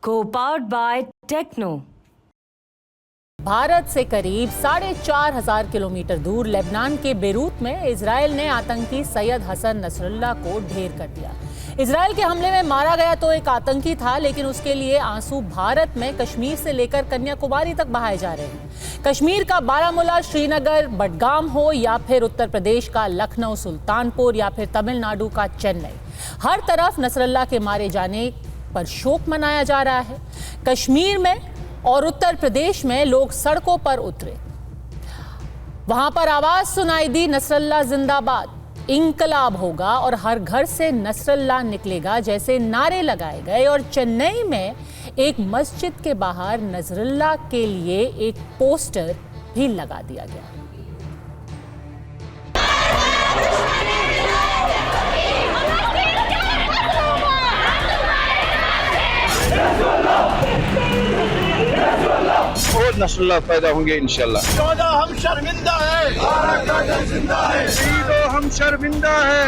Co-powered by Techno. Bharat से करीब 4,500 kilometre दूर लेबनान के बेरूत में इजराइल ने आतंकी सैयद हसन नसरुल्लाह को ढेर कर दिया। इजराइल के हमले में मारा गया तो एक आतंकी था, लेकिन उसके लिए आंसू भारत में कश्मीर से लेकर कन्याकुमारी तक बहाए जा रहे हैं। कश्मीर का बारामूला, श्रीनगर, बडगाम हो या फिर उत्तर प्रदेश का लखनऊ, सुल्तानपुर या फिर तमिलनाडु का चेन्नई, हर तरफ नसरुल्लाह के मारे जाने पर शोक मनाया जा रहा है। कश्मीर में और उत्तर प्रदेश में लोग सड़कों पर उतरे, वहां पर आवाज सुनाई दी, नसरुल्लाह जिंदाबाद, इंकलाब होगा और हर घर से नसरुल्लाह निकलेगा जैसे नारे लगाए गए। और चेन्नई में एक मस्जिद के बाहर नसरुल्लाह के लिए एक पोस्टर भी लगा दिया गया। और नसरुल्लाह पैदा होंगे इंशाल्लाह। हम शर्मिंदा है, हम शर्मिंदा है।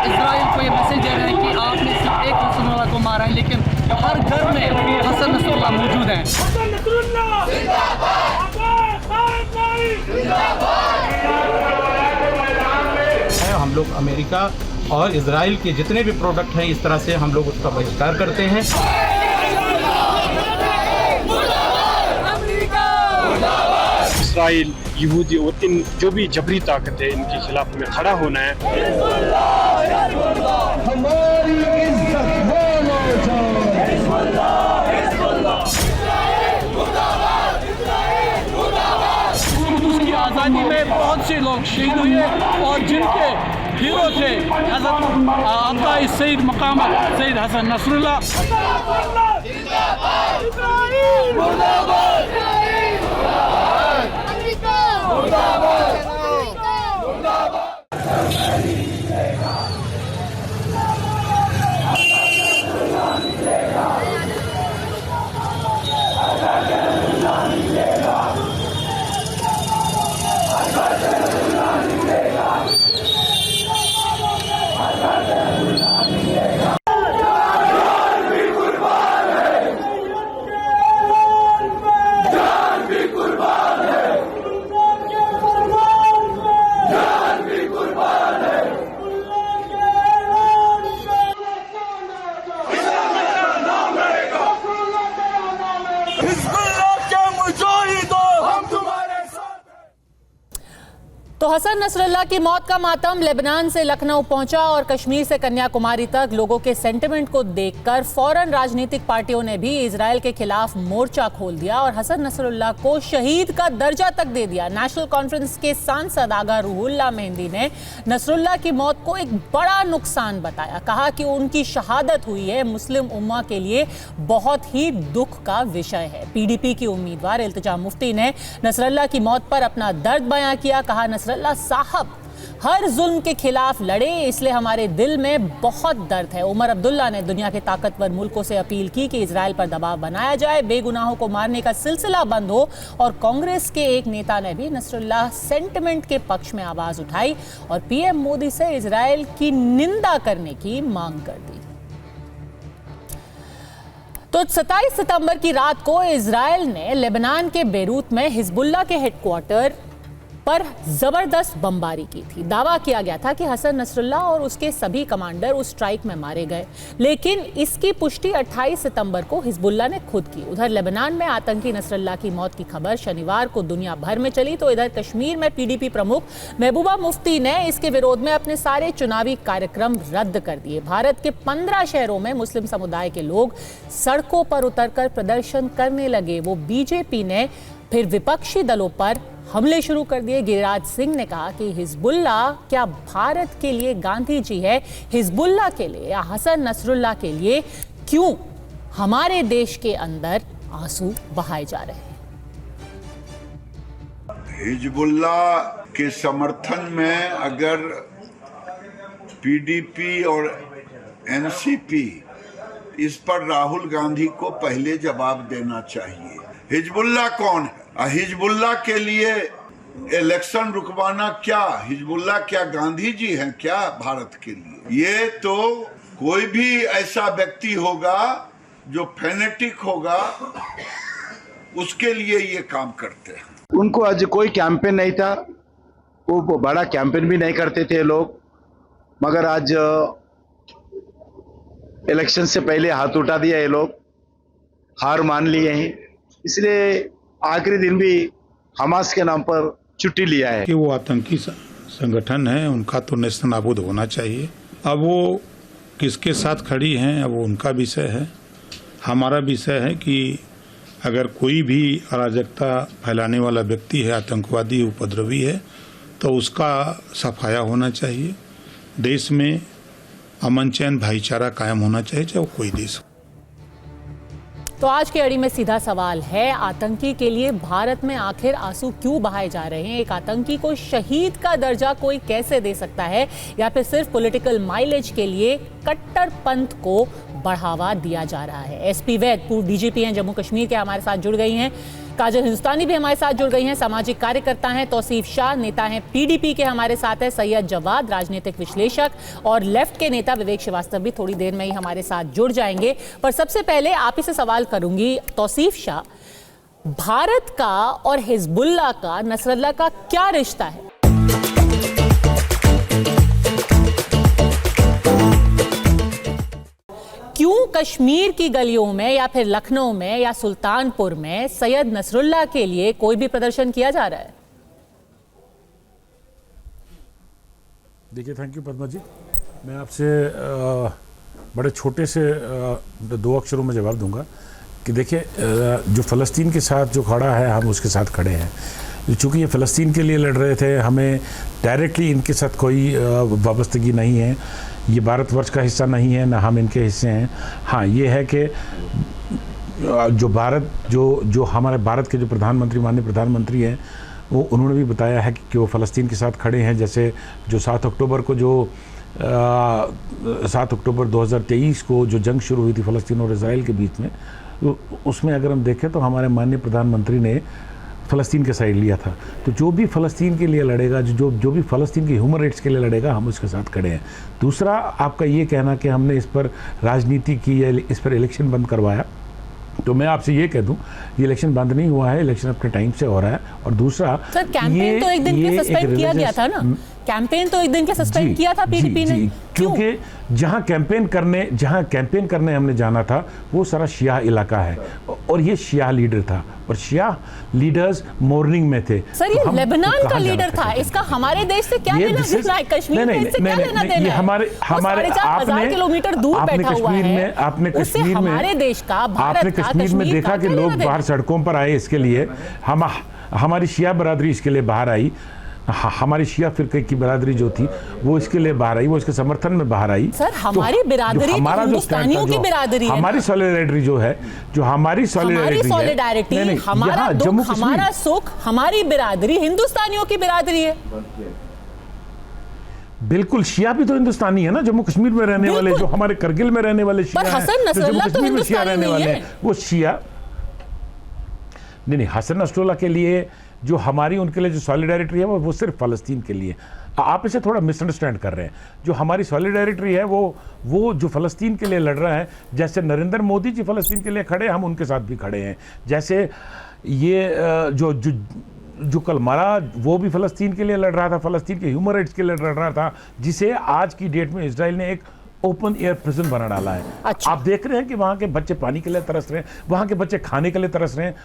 इजराइल को ये मैसेज दे रहे हैं कि आपने सिर्फ एक नसरुल्लाह को मारा है, लेकिन हर घर में हसन नसरुल्लाह मौजूद हैं। हम लोग अमेरिका और इजराइल के जितने भी प्रोडक्ट हैं, इस तरह से हम लोग उसका बहिष्कार करते हैं। इस्राइल, यहूदी और इन जो भी जबरी ताकत है, इनके खिलाफ में खड़ा होना है। उसकी आज़ादी में बहुत से लोग शहीद हुए और जिनके हीरो थे हज़रत अता सईद मकामत सईद हसन नसरुल्लाह। तो हसन नसरुल्लाह की मौत का मातम लेबनान से लखनऊ पहुंचा और कश्मीर से कन्याकुमारी तक लोगों के सेंटिमेंट को देखकर फौरन राजनीतिक पार्टियों ने भी इजराइल के खिलाफ मोर्चा खोल दिया और हसन नसरुल्लाह को शहीद का दर्जा तक दे दिया। नेशनल कॉन्फ्रेंस के सांसद आगा रूहुल्लाह मेहंदी ने नसरुल्लाह की मौत को एक बड़ा नुकसान बताया। कहा कि उनकी शहादत हुई है मुस्लिम उम्मा के लिए बहुत ही दुख का विषय है। पीडीपी की उम्मीदवार इल्तिजा मुफ्ती ने नसरुल्लाह की मौत पर अपना दर्द बयां किया। कहा, नसरुल्लाह साहब हर जुल्म के खिलाफ लड़े, इसलिए हमारे दिल में बहुत दर्द है। उमर अब्दुल्ला ने दुनिया के ताकतवर मुल्कों से अपील की कि इजराइल पर दबाव बनाया जाए, बेगुनाहों को मारने का सिलसिला बंद हो। और कांग्रेस के एक नेता ने भी नसरुल्लाह सेंटिमेंट के पक्ष में आवाज उठाई और पीएम मोदी से इजराइल की निंदा करने की मांग कर दी। तो 27 सितंबर की रात को इजराइल ने लेबनान के बेरूत में हिजबुल्लाह के हेडक्वार्टर पर जबरदस्त बमबारी की थी। दावा किया गया था कि हसन नसरुल्लाह और उसके सभी कमांडर उस स्ट्राइक में मारे गए, लेकिन इसकी पुष्टि 28 सितंबर को हिजबुल्लाह ने खुद की। उधर लेबनान में आतंकी नसरुल्लाह की मौत की खबर शनिवार को दुनिया भर में चली, तो इधर कश्मीर में पीडीपी प्रमुख महबूबा मुफ्ती ने इसके विरोध में अपने सारे चुनावी कार्यक्रम रद्द कर दिए। भारत के 15 शहरों में मुस्लिम समुदाय के लोग सड़कों पर उतरकर प्रदर्शन करने लगे। वो बीजेपी ने फिर विपक्षी दलों पर हमले शुरू कर दिए। गिरिराज सिंह ने कहा कि हिजबुल्लाह क्या भारत के लिए गांधी जी है? हिजबुल्लाह के लिए या हसन नसरुल्लाह के लिए क्यों हमारे देश के अंदर आंसू बहाए जा रहे हैं? हिजबुल्लाह के समर्थन में अगर पीडीपी और एनसीपी, इस पर राहुल गांधी को पहले जवाब देना चाहिए। हिजबुल्लाह कौन है? हिजबुल्लाह के लिए इलेक्शन रुकवाना क्या? हिजबुल्लाह क्या गांधी जी हैं क्या भारत के लिए? ये तो कोई भी ऐसा व्यक्ति होगा जो फैनेटिक होगा, उसके लिए ये काम करते हैं। उनको आज कोई कैंपेन नहीं था, वो बड़ा कैंपेन भी नहीं करते थे लोग, मगर आज इलेक्शन से पहले हाथ उठा दिया, ये लोग हार मान लिए हैं। इसलिए आखिरी दिन भी हमास के नाम पर छुट्टी लिया है कि वो आतंकी संगठन है, उनका तो नेस्तनाबूद होना चाहिए। अब वो किसके साथ खड़ी हैं, अब वो उनका विषय है। हमारा विषय है कि अगर कोई भी अराजकता फैलाने वाला व्यक्ति है, आतंकवादी उपद्रवी है, तो उसका सफाया होना चाहिए। देश में अमन चैन भाईचारा कायम होना चाहिए, चाहे वो कोई देश हो। तो आज की अड़ी में सीधा सवाल है, आतंकी के लिए भारत में आखिर आंसू क्यों बहाए जा रहे हैं? एक आतंकी को शहीद का दर्जा कोई कैसे दे सकता है, या फिर सिर्फ पॉलिटिकल माइलेज के लिए कट्टरपंथ को बढ़ावा दिया जा रहा है? एसपी वैद पूर्व डीजीपी हैं जम्मू कश्मीर के, हमारे साथ जुड़ गई हैं। काजल हिंदुस्तानी भी हमारे साथ जुड़ गई हैं, सामाजिक कार्यकर्ता हैं। तौसीफ शाह नेता हैं पीडीपी के, हमारे साथ है सैयद जवाद राजनीतिक विश्लेषक, और लेफ्ट के नेता विवेक श्रीवास्तव भी थोड़ी देर में ही हमारे साथ जुड़ जाएंगे। पर सबसे पहले आप ही से सवाल करूंगी, तौसीफ शाह, भारत का और हिजबुल्लाह का, नसरल्लाह का क्या रिश्ता है? क्यों कश्मीर की गलियों में या फिर लखनऊ में या सुल्तानपुर में सैयद नसरुल्लाह के लिए कोई भी प्रदर्शन किया जा रहा है? देखिए, थैंक यू पद्मा जी। मैं आपसे बड़े छोटे से 2 अक्षरों में जवाब दूंगा कि देखिए, जो फ़लस्तीन के साथ जो खड़ा है, हम उसके साथ खड़े हैं। चूँकि ये फ़लस्तीन के लिए लड़ रहे थे, हमें डायरेक्टली इनके साथ कोई वाबस्तगी नहीं है। ये भारतवर्ष का हिस्सा नहीं है, ना हम इनके हिस्से हैं। हाँ, ये है कि जो हमारे भारत के जो प्रधानमंत्री, माननीय प्रधानमंत्री हैं, वो उन्होंने भी बताया है कि वो फ़लस्तीन के साथ खड़े हैं। जैसे जो 7 अक्टूबर 2023 को जो जंग शुरू हुई थी फ़लस्तीन और इजराइल के बीच में, उसमें अगर हम देखें तो हमारे माननीय प्रधानमंत्री ने फ़लस्तीन के साइड लिया था। तो जो भी फ़लस्तीन के लिए लड़ेगा, जो भी फ़लस्तीन के ह्यूमन राइट्स के लिए लड़ेगा, हम उसके साथ खड़े हैं। दूसरा, आपका ये कहना कि हमने इस पर राजनीति की या इस पर इलेक्शन बंद करवाया, तो मैं आपसे ये कह दूं, ये इलेक्शन बंद नहीं हुआ है, इलेक्शन अपने टाइम से हो रहा है। और दूसरा, सर, कैंपेन तो एक दिन के सस्पेंड किया गया था ना? कैंपेन तो एक दिन के सस्पेंड किया था पीडीपी ने, क्योंकि जहां कैंपेन करने हमने जाना था, वो सारा शिया इलाका है और ये शिया लीडर था, और शिया लीडर्स मॉर्निंग में थे। सर, ये लेबनान का लीडर था, इसका हमारे देश से क्या लेना देना है? कश्मीर में इससे क्या लेना देना है? हमारे 4,500 किलोमीटर दूर बैठा हुआ है। आपने कश्मीर में, हमारे देश का, भारत का, कश्मीर में देखा कि लोग बाहर सड़कों पर आए इसके लिए। हमारी शिया बरादरी इसके लिए बाहर आई, हमारी शिया फिरके की बरादरी जो थी वो इसके लिए बाहर आई, वो इसके समर्थन में बाहर आई। सर, हमारी बिरादरी, हमारा हिंदुस्तानियों की बिरादरी है, हमारी सॉलिडारिटी जो है, जो हमारी सॉलिडारिटी, हमारा दुख, हमारा सुख, हमारी बिरादरी हिंदुस्तानियों की बिरादरी है। बिल्कुल, शिया भी तो हिंदुस्तानी है ना, जम्मू कश्मीर में रहने वाले, जो हमारे करगिल में रहने वाले शिया हैं, हसन नसरुल्लाह तो हिंदुस्तानी नहीं है, वो शिया नहीं। हसन नसरुल्लाह के लिए जो हमारी उनके लिए जो सॉलिडारिटी है, वो सिर्फ फ़लस्तीन के लिए। आप इसे थोड़ा मिसअंडरस्टैंड कर रहे हैं। जो हमारी सॉलिडारिटी है, वो जो फ़लस्तीन के लिए लड़ रहा है, जैसे नरेंद्र मोदी जी फ़लस्तीन के लिए खड़े, हम उनके साथ भी खड़े हैं। जैसे ये जो कल मरा, वो भी फ़लस्तीन के लिए लड़ रहा था, फ़लस्तीन के ह्यूमन राइट्स के लिए लड़ रहा था, जिसे आज की डेट में इजराइल ने एक ओपन एयर प्रिजन बना डाला है। अच्छा। आप देख रहे हैं कि वहाँ के बच्चे पानी के लिए तरस रहे हैं, वहाँ के बच्चे खाने के लिए तरस रहे हैं।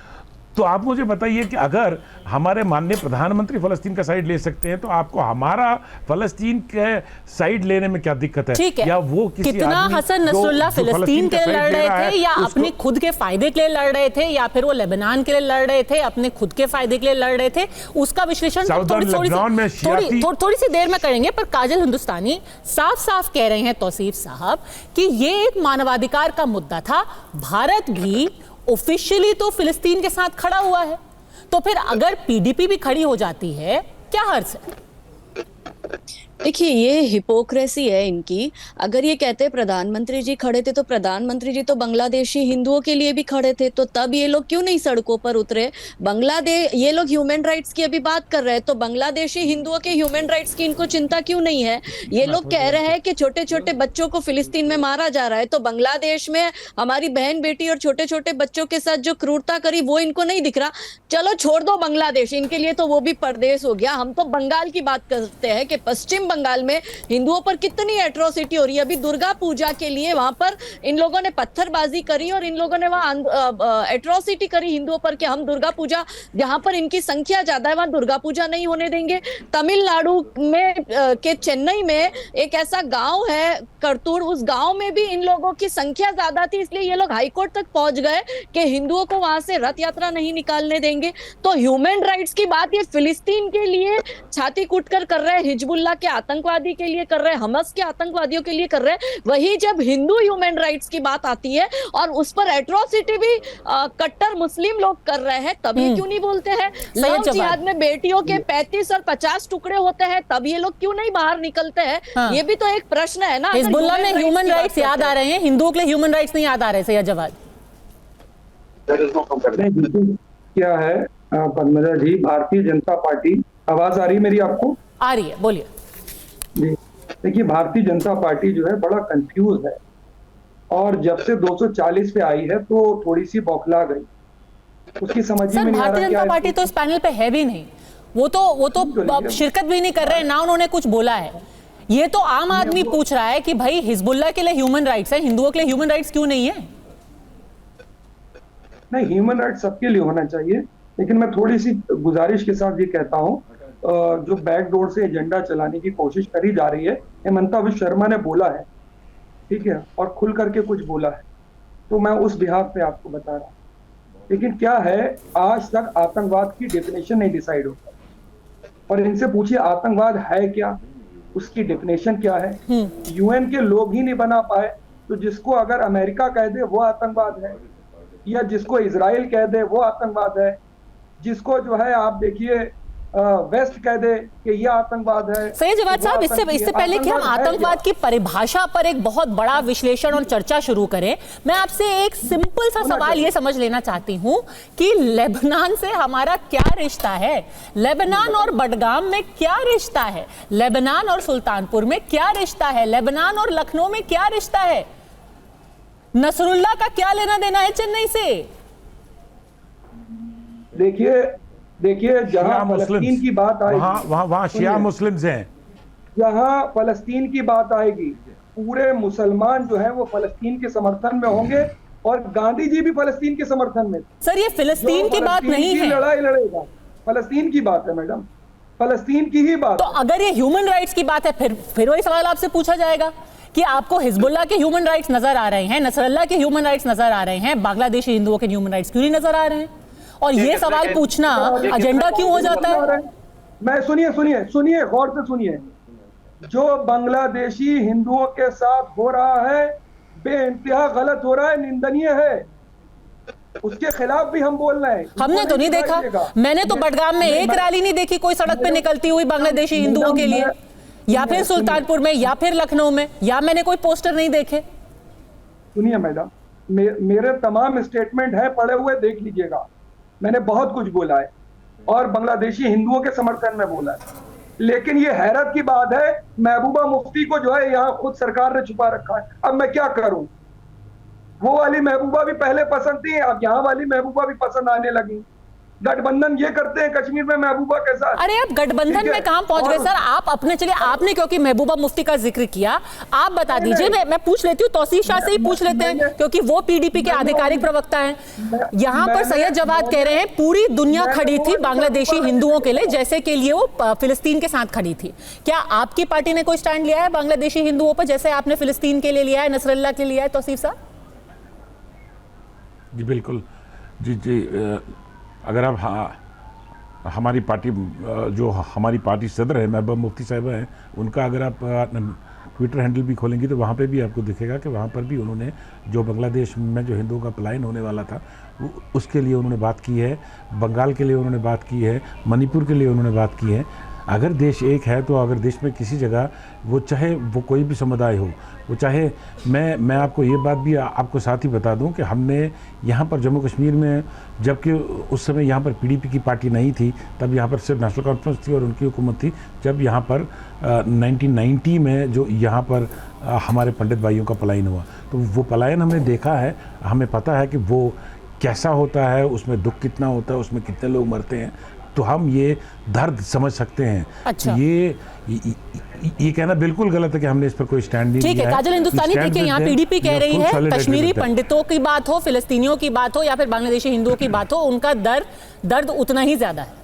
तो आप मुझे बताइए कि अगर हमारे माननीय प्रधानमंत्री फ़लस्तीन का साइड ले सकते हैं, तो आपको हमारा फ़लस्तीन के साइड लेने में क्या दिक्कत है? ठीक है, या वो कितना हसन नसरुल्लाह फ़लस्तीन के लिए लड़ रहे थे, या अपने खुद के फायदे के लिए लड़ रहे थे, या फिर वो लेबनान के लिए लड़ रहे थे, अपने खुद के फायदे के लिए लड़ रहे थे, उसका विश्लेषण थोड़ी सी देर में करेंगे। पर काजल हिंदुस्तानी साफ साफ कह रहे हैं, तौसीफ साहब, कि ये एक मानवाधिकार का मुद्दा था। भारत भी ऑफिशियली तो फिलिस्तीन के साथ खड़ा हुआ है, तो फिर अगर पीडीपी भी खड़ी हो जाती है, क्या हर्ज है? देखिए, ये हिपोक्रेसी है इनकी। अगर ये कहते प्रधानमंत्री जी खड़े थे तो प्रधानमंत्री जी तो बांग्लादेशी हिंदुओं के लिए भी खड़े थे, तो तब ये लोग क्यों नहीं सड़कों पर उतरे? ये लोग ह्यूमन राइट्स की अभी बात कर रहे हैं, तो बांग्लादेशी हिंदुओं के ह्यूमन राइट्स की इनको चिंता क्यों नहीं है? ये लोग कह रहे हैं कि छोटे छोटे बच्चों को फिलिस्तीन में मारा जा रहा है, तो बांग्लादेश में हमारी बहन बेटी और छोटे छोटे बच्चों के साथ जो क्रूरता करी वो इनको नहीं दिख रहा। चलो छोड़ दो बांग्लादेश, इनके लिए तो वो भी परदेश हो गया। हम तो बंगाल की बात करते हैं कि पश्चिम बंगाल में हिंदुओं पर कितनी एट्रोसिटी हो रही है। अभी दुर्गा पूजा के लिए वहां पर इन लोगों ने पत्थरबाजी करी और इन लोगों ने वहां एट्रोसिटी करी हिंदुओं पर कि हम दुर्गा पूजा, जहां पर इनकी संख्या ज्यादा है वहां दुर्गा पूजा नहीं होने देंगे। तमिलनाडु में के चेन्नई में एक ऐसा गांव है करतूर, उस गांव में भी इन लोगों की संख्या ज्यादा थी, इसलिए ये लोग हाईकोर्ट तक पहुंच गए कि हिंदुओं को वहां से रथ यात्रा नहीं निकालने देंगे। तो ह्यूमन राइट्स की बात ये फिलिस्तीन के लिए छाती कूटकर कर रहे हैं, हिजबुल्लाह के आतंकवादी के लिए कर रहे हैं, हमास के आतंकवादियों के लिए कर रहे हैं। वही जब हिंदू ह्यूमन राइट्स की बात आती है और उस पर एट्रोसिटी भी कट्टर मुस्लिम लोग कर रहे हैं, तब ये क्यों नहीं बोलते हैं? लव जिहाद में बेटियों के 35 और 50 टुकड़े होते हैं, तब ये लोग क्यों नहीं बाहर निकलते हैं? हाँ। ये भी तो एक प्रश्न है ना। हिजबुल्लाह में ह्यूमन राइट्स याद आ रहे हैं, हिंदुओं के लिए ह्यूमन राइट्स नहीं याद आ रहे? सैयद जवाद क्या है पद्मजा जी, भारतीय जनता पार्टी, आवाज आ रही है मेरी आपको? आ रही है, बोलिए जी। देखिए, भारतीय जनता पार्टी जो है बड़ा कंफ्यूज है और जब से 240 पे आई है तो थोड़ी सी बौखला गई, उसकी समझ में नहीं आ रहा। भारतीय जनता पार्टी तो इस पैनल पे है भी नहीं, वो तो शिरकत भी नहीं कर रहे हैं, ना उन्होंने कुछ बोला है। ये तो आम आदमी पूछ रहा है कि भाई हिजबुल्लाह के लिए ह्यूमन राइट्स है, हिंदुओं के लिए ह्यूमन राइट्स क्यों नहीं है? नहीं, ह्यूमन राइट्स सबके लिए होना चाहिए, लेकिन मैं थोड़ी सी गुजारिश के साथ ये कहता हूँ, जो बैकडोर से एजेंडा चलाने की कोशिश करी जा रही है, हेमंता विश्व शर्मा ने बोला है, ठीक है, और खुल करके कुछ बोला है, तो मैं उस बिहाफ पे आपको बता रहा हूँ। लेकिन क्या है, आज तक आतंकवाद की डेफिनेशन नहीं डिसाइड होता, और इनसे पूछिए आतंकवाद है क्या, उसकी डेफिनेशन क्या है? यूएन के लोग ही नहीं बना पाए, तो जिसको अगर अमेरिका कह दे वो आतंकवाद है, या जिसको इजराइल कह दे वो आतंकवाद है, जिसको जो है आप देखिए वेस्ट कह दे कि ये आतंकवाद है। सैयद जवाद साहब, इससे पहले कि हम आतंकवाद की परिभाषा पर एक बहुत बड़ा विश्लेषण और चर्चा शुरू करें, मैं आपसे एक सिंपल सा सवाल ये समझ लेना चाहती हूं कि लेबनान से हमारा क्या रिश्ता है? लेबनान और बडगाम में क्या रिश्ता है? लेबनान और सुल्तानपुर में क्या रिश्ता है? लेबनान और लखनऊ में क्या रिश्ता है? नसरुल्लाह का क्या लेना देना है चेन्नई से? देखिए जहां फलस्तीन की बात आएगी, वहां शिया मुस्लिम्स हैं, जहां फलस्तीन की बात आएगी, पूरे मुसलमान जो है वो फलस्तीन के समर्थन में होंगे और गांधी जी भी फलस्तीन के समर्थन में। सर, ये फिलिस्तीन की बात नहीं है, लड़ाई लड़ेगा, फलस्तीन की बात है मैडम, फलस्तीन की ही बात। तो अगर ये ह्यूमन राइट्स की बात है, फिर वही सवाल आपसे पूछा जाएगा कि आपको हिजबुल्लाह के ह्यूमन राइट्स नजर आ रहे हैं, नसरल्लाह के ह्यूमन राइट्स नजर आ रहे हैं, बांग्लादेशी हिंदुओं के ह्यूमन राइट्स क्यों नहीं नजर आ रहे हैं? और ये सवाल पूछना एजेंडा क्यों हो जाता है? मैं सुनिए गौर से सुनिए, जो बांग्लादेशी हिंदुओं के साथ हो रहा है बेइंतहा गलत हो रहा है, निंदनीय है, उसके खिलाफ भी हम बोल रहे हैं। हमने तो नहीं देखा, मैंने तो बडगाम में एक रैली नहीं देखी कोई सड़क पे निकलती हुई बांग्लादेशी हिंदुओं के लिए, या फिर सुल्तानपुर में, या फिर लखनऊ में, या मैंने कोई पोस्टर नहीं देखे। सुनिए मैडम, मेरे तमाम स्टेटमेंट है, पढ़े हुए देख लीजिएगा, मैंने बहुत कुछ बोला है और बांग्लादेशी हिंदुओं के समर्थन में बोला है। लेकिन ये हैरत की बात है, महबूबा मुफ्ती को जो है यहाँ खुद सरकार ने छुपा रखा है। अब मैं क्या करूं? वो वाली महबूबा भी पहले पसंद थी, अब यहाँ वाली महबूबा भी पसंद आने लगी। गठबंधन ये करते हैं कश्मीर में महबूबा के साथ। अरे आप गठबंधन में कहां पहुंच गए सर? आप अपने, चलिए आपने क्योंकि महबूबा मुफ्ती का जिक्र किया, आप बता दीजिए, मैं पूछ लेती हूँ, तौसीफ शाह से ही पूछ लेते हैं क्योंकि वो पीडीपी के आधिकारिक प्रवक्ता हैं। यहाँ पर सैयद जवाद कह रहे हैं पूरी दुनिया खड़ी थी बांग्लादेशी हिंदुओं के लिए, जैसे के लिए वो फिलिस्तीन के साथ खड़ी थी। क्या आपकी पार्टी ने कोई स्टैंड लिया है बांग्लादेशी हिंदुओं पर, जैसे आपने फिलिस्तीन के लिए लिया है, नसरल्लाह के लिए है? तौसीफ साहब जी बिल्कुल, जी अगर आप हमारी पार्टी, जो हमारी पार्टी सदर है महबूबा मुफ्ती साहिबा हैं, उनका अगर आप ट्विटर हैंडल भी खोलेंगी तो वहाँ पे भी आपको दिखेगा कि वहाँ पर भी उन्होंने जो बांग्लादेश में जो हिंदुओं का पलायन होने वाला था उसके लिए उन्होंने बात की है, बंगाल के लिए उन्होंने बात की है, मणिपुर के लिए उन्होंने बात की है। अगर देश एक है तो अगर देश में किसी जगह वो चाहे वो कोई भी समुदाय हो, वो चाहे मैं आपको ये बात भी आपको साथ ही बता दूं कि हमने यहाँ पर जम्मू कश्मीर में, जबकि उस समय यहाँ पर पीडीपी की पार्टी नहीं थी, तब यहाँ पर सिर्फ नेशनल कॉन्फ्रेंस थी और उनकी हुकूमत थी। जब यहाँ पर 1990 में जो यहाँ पर हमारे पंडित भाइयों का पलायन हुआ, तो वो पलायन हमने देखा है, हमें पता है कि वो कैसा होता है, उसमें दुख कितना होता है, उसमें कितने लोग मरते हैं, तो हम ये दर्द समझ सकते हैं। अच्छा। ये कहना बिल्कुल गलत है कि हमने इस पर कोई स्टैंड नहीं लिया है। ठीक है, काजल हिंदुस्तानी, देखिए यहाँ पीडीपी कह रही है कश्मीरी पंडितों की बात हो, फिलिस्तीनियों की बात हो या फिर बांग्लादेशी हिंदुओं की बात हो, उनका दर्द उतना ही ज्यादा है।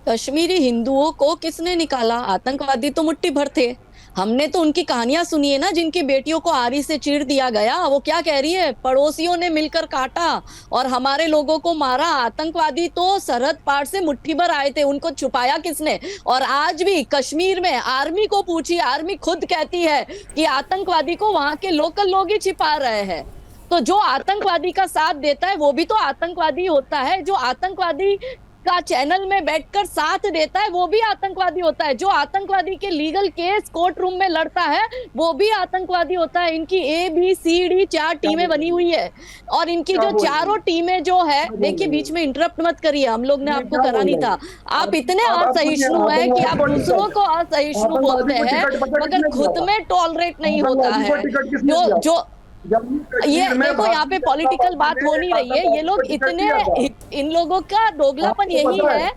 कश्मीरी हिंदुओं को किसने निकाला? आतंकवादी तो मुट्ठी भर थे। हमने तो उनकी कहानियां सुनी है ना, जिनकी बेटियों को आरी से चीर दिया गया। वो क्या कह रही है, पड़ोसियों ने मिलकर काटा और हमारे लोगों को मारा। आतंकवादी तो सरहद पार से मुट्ठी भर आए थे, उनको छुपाया किसने? और आज भी कश्मीर में आर्मी को पूछिए, आर्मी खुद कहती है कि आतंकवादी को वहां के लोकल लोग ही छिपा रहे हैं। तो जो आतंकवादी का साथ देता है वो भी तो आतंकवादी होता है। जो आतंकवादी का चैनल में बैठकर साथ देता है वो भी आतंकवादी होता है। जो आतंकवादी के लीगल केस कोर्ट रूम में लड़ता है वो भी आतंकवादी होता है। इनकी ABCD 4 टीमें बनी हुई है और इनकी जो चारों टीमें जो है, देखिए बीच में इंटरप्ट मत करिए, हम लोग ने आपको करा नहीं था। आप इतने असहिष्णु हैं कि आप दूसरों को असहिष्णु बोलते हैं मगर खुद में टॉलरेट नहीं होता है। जो ये देखो, यहाँ पे पॉलिटिकल बात हो नहीं रही है। ये लोग इतने, इन लोगों का दोगलापन यही है,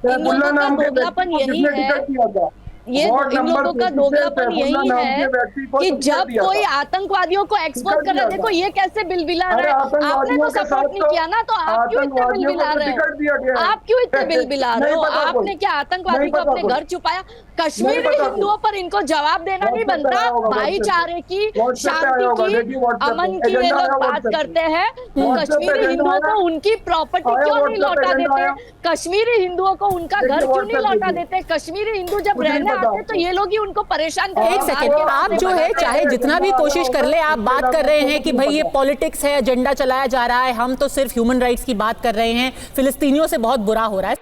इन लोगों का दोगलापन यही है, ये इन लोगों का दोगलापन यही है कि जब कोई आतंकवादियों को एक्सपोज कर रहा है, देखो ये कैसे बिलबिला रहा है। आपने तो सपोर्ट नहीं किया ना, तो आप क्यों इतने बिलबिला रहे हो? आप क्यों इतने बिलबिला रहे हो? आपने क्या आतंकवादी को अपने घर छुपाया? कश्मीरी हिंदुओं पर इनको जवाब देना नहीं बनता। भाईचारे की, शांति की, अमन की ये लोग बात करते हैं। कश्मीरी हिंदुओं को उनकी प्रॉपर्टी क्यों नहीं लौटा देते? कश्मीरी हिंदुओं को उनका घर क्यों नहीं लौटा देते? कश्मीरी हिंदू जब रहने आते तो ये लोग ही उनको परेशान करते हैं। एक सेकंड, आप जो है चाहे जितना भी कोशिश कर ले, आप बात कर रहे हैं कि भाई ये पॉलिटिक्स है, एजेंडा चलाया जा रहा है, हम तो सिर्फ ह्यूमन राइट्स की बात कर रहे हैं, फिलिस्तीनियों से बहुत बुरा हो रहा है।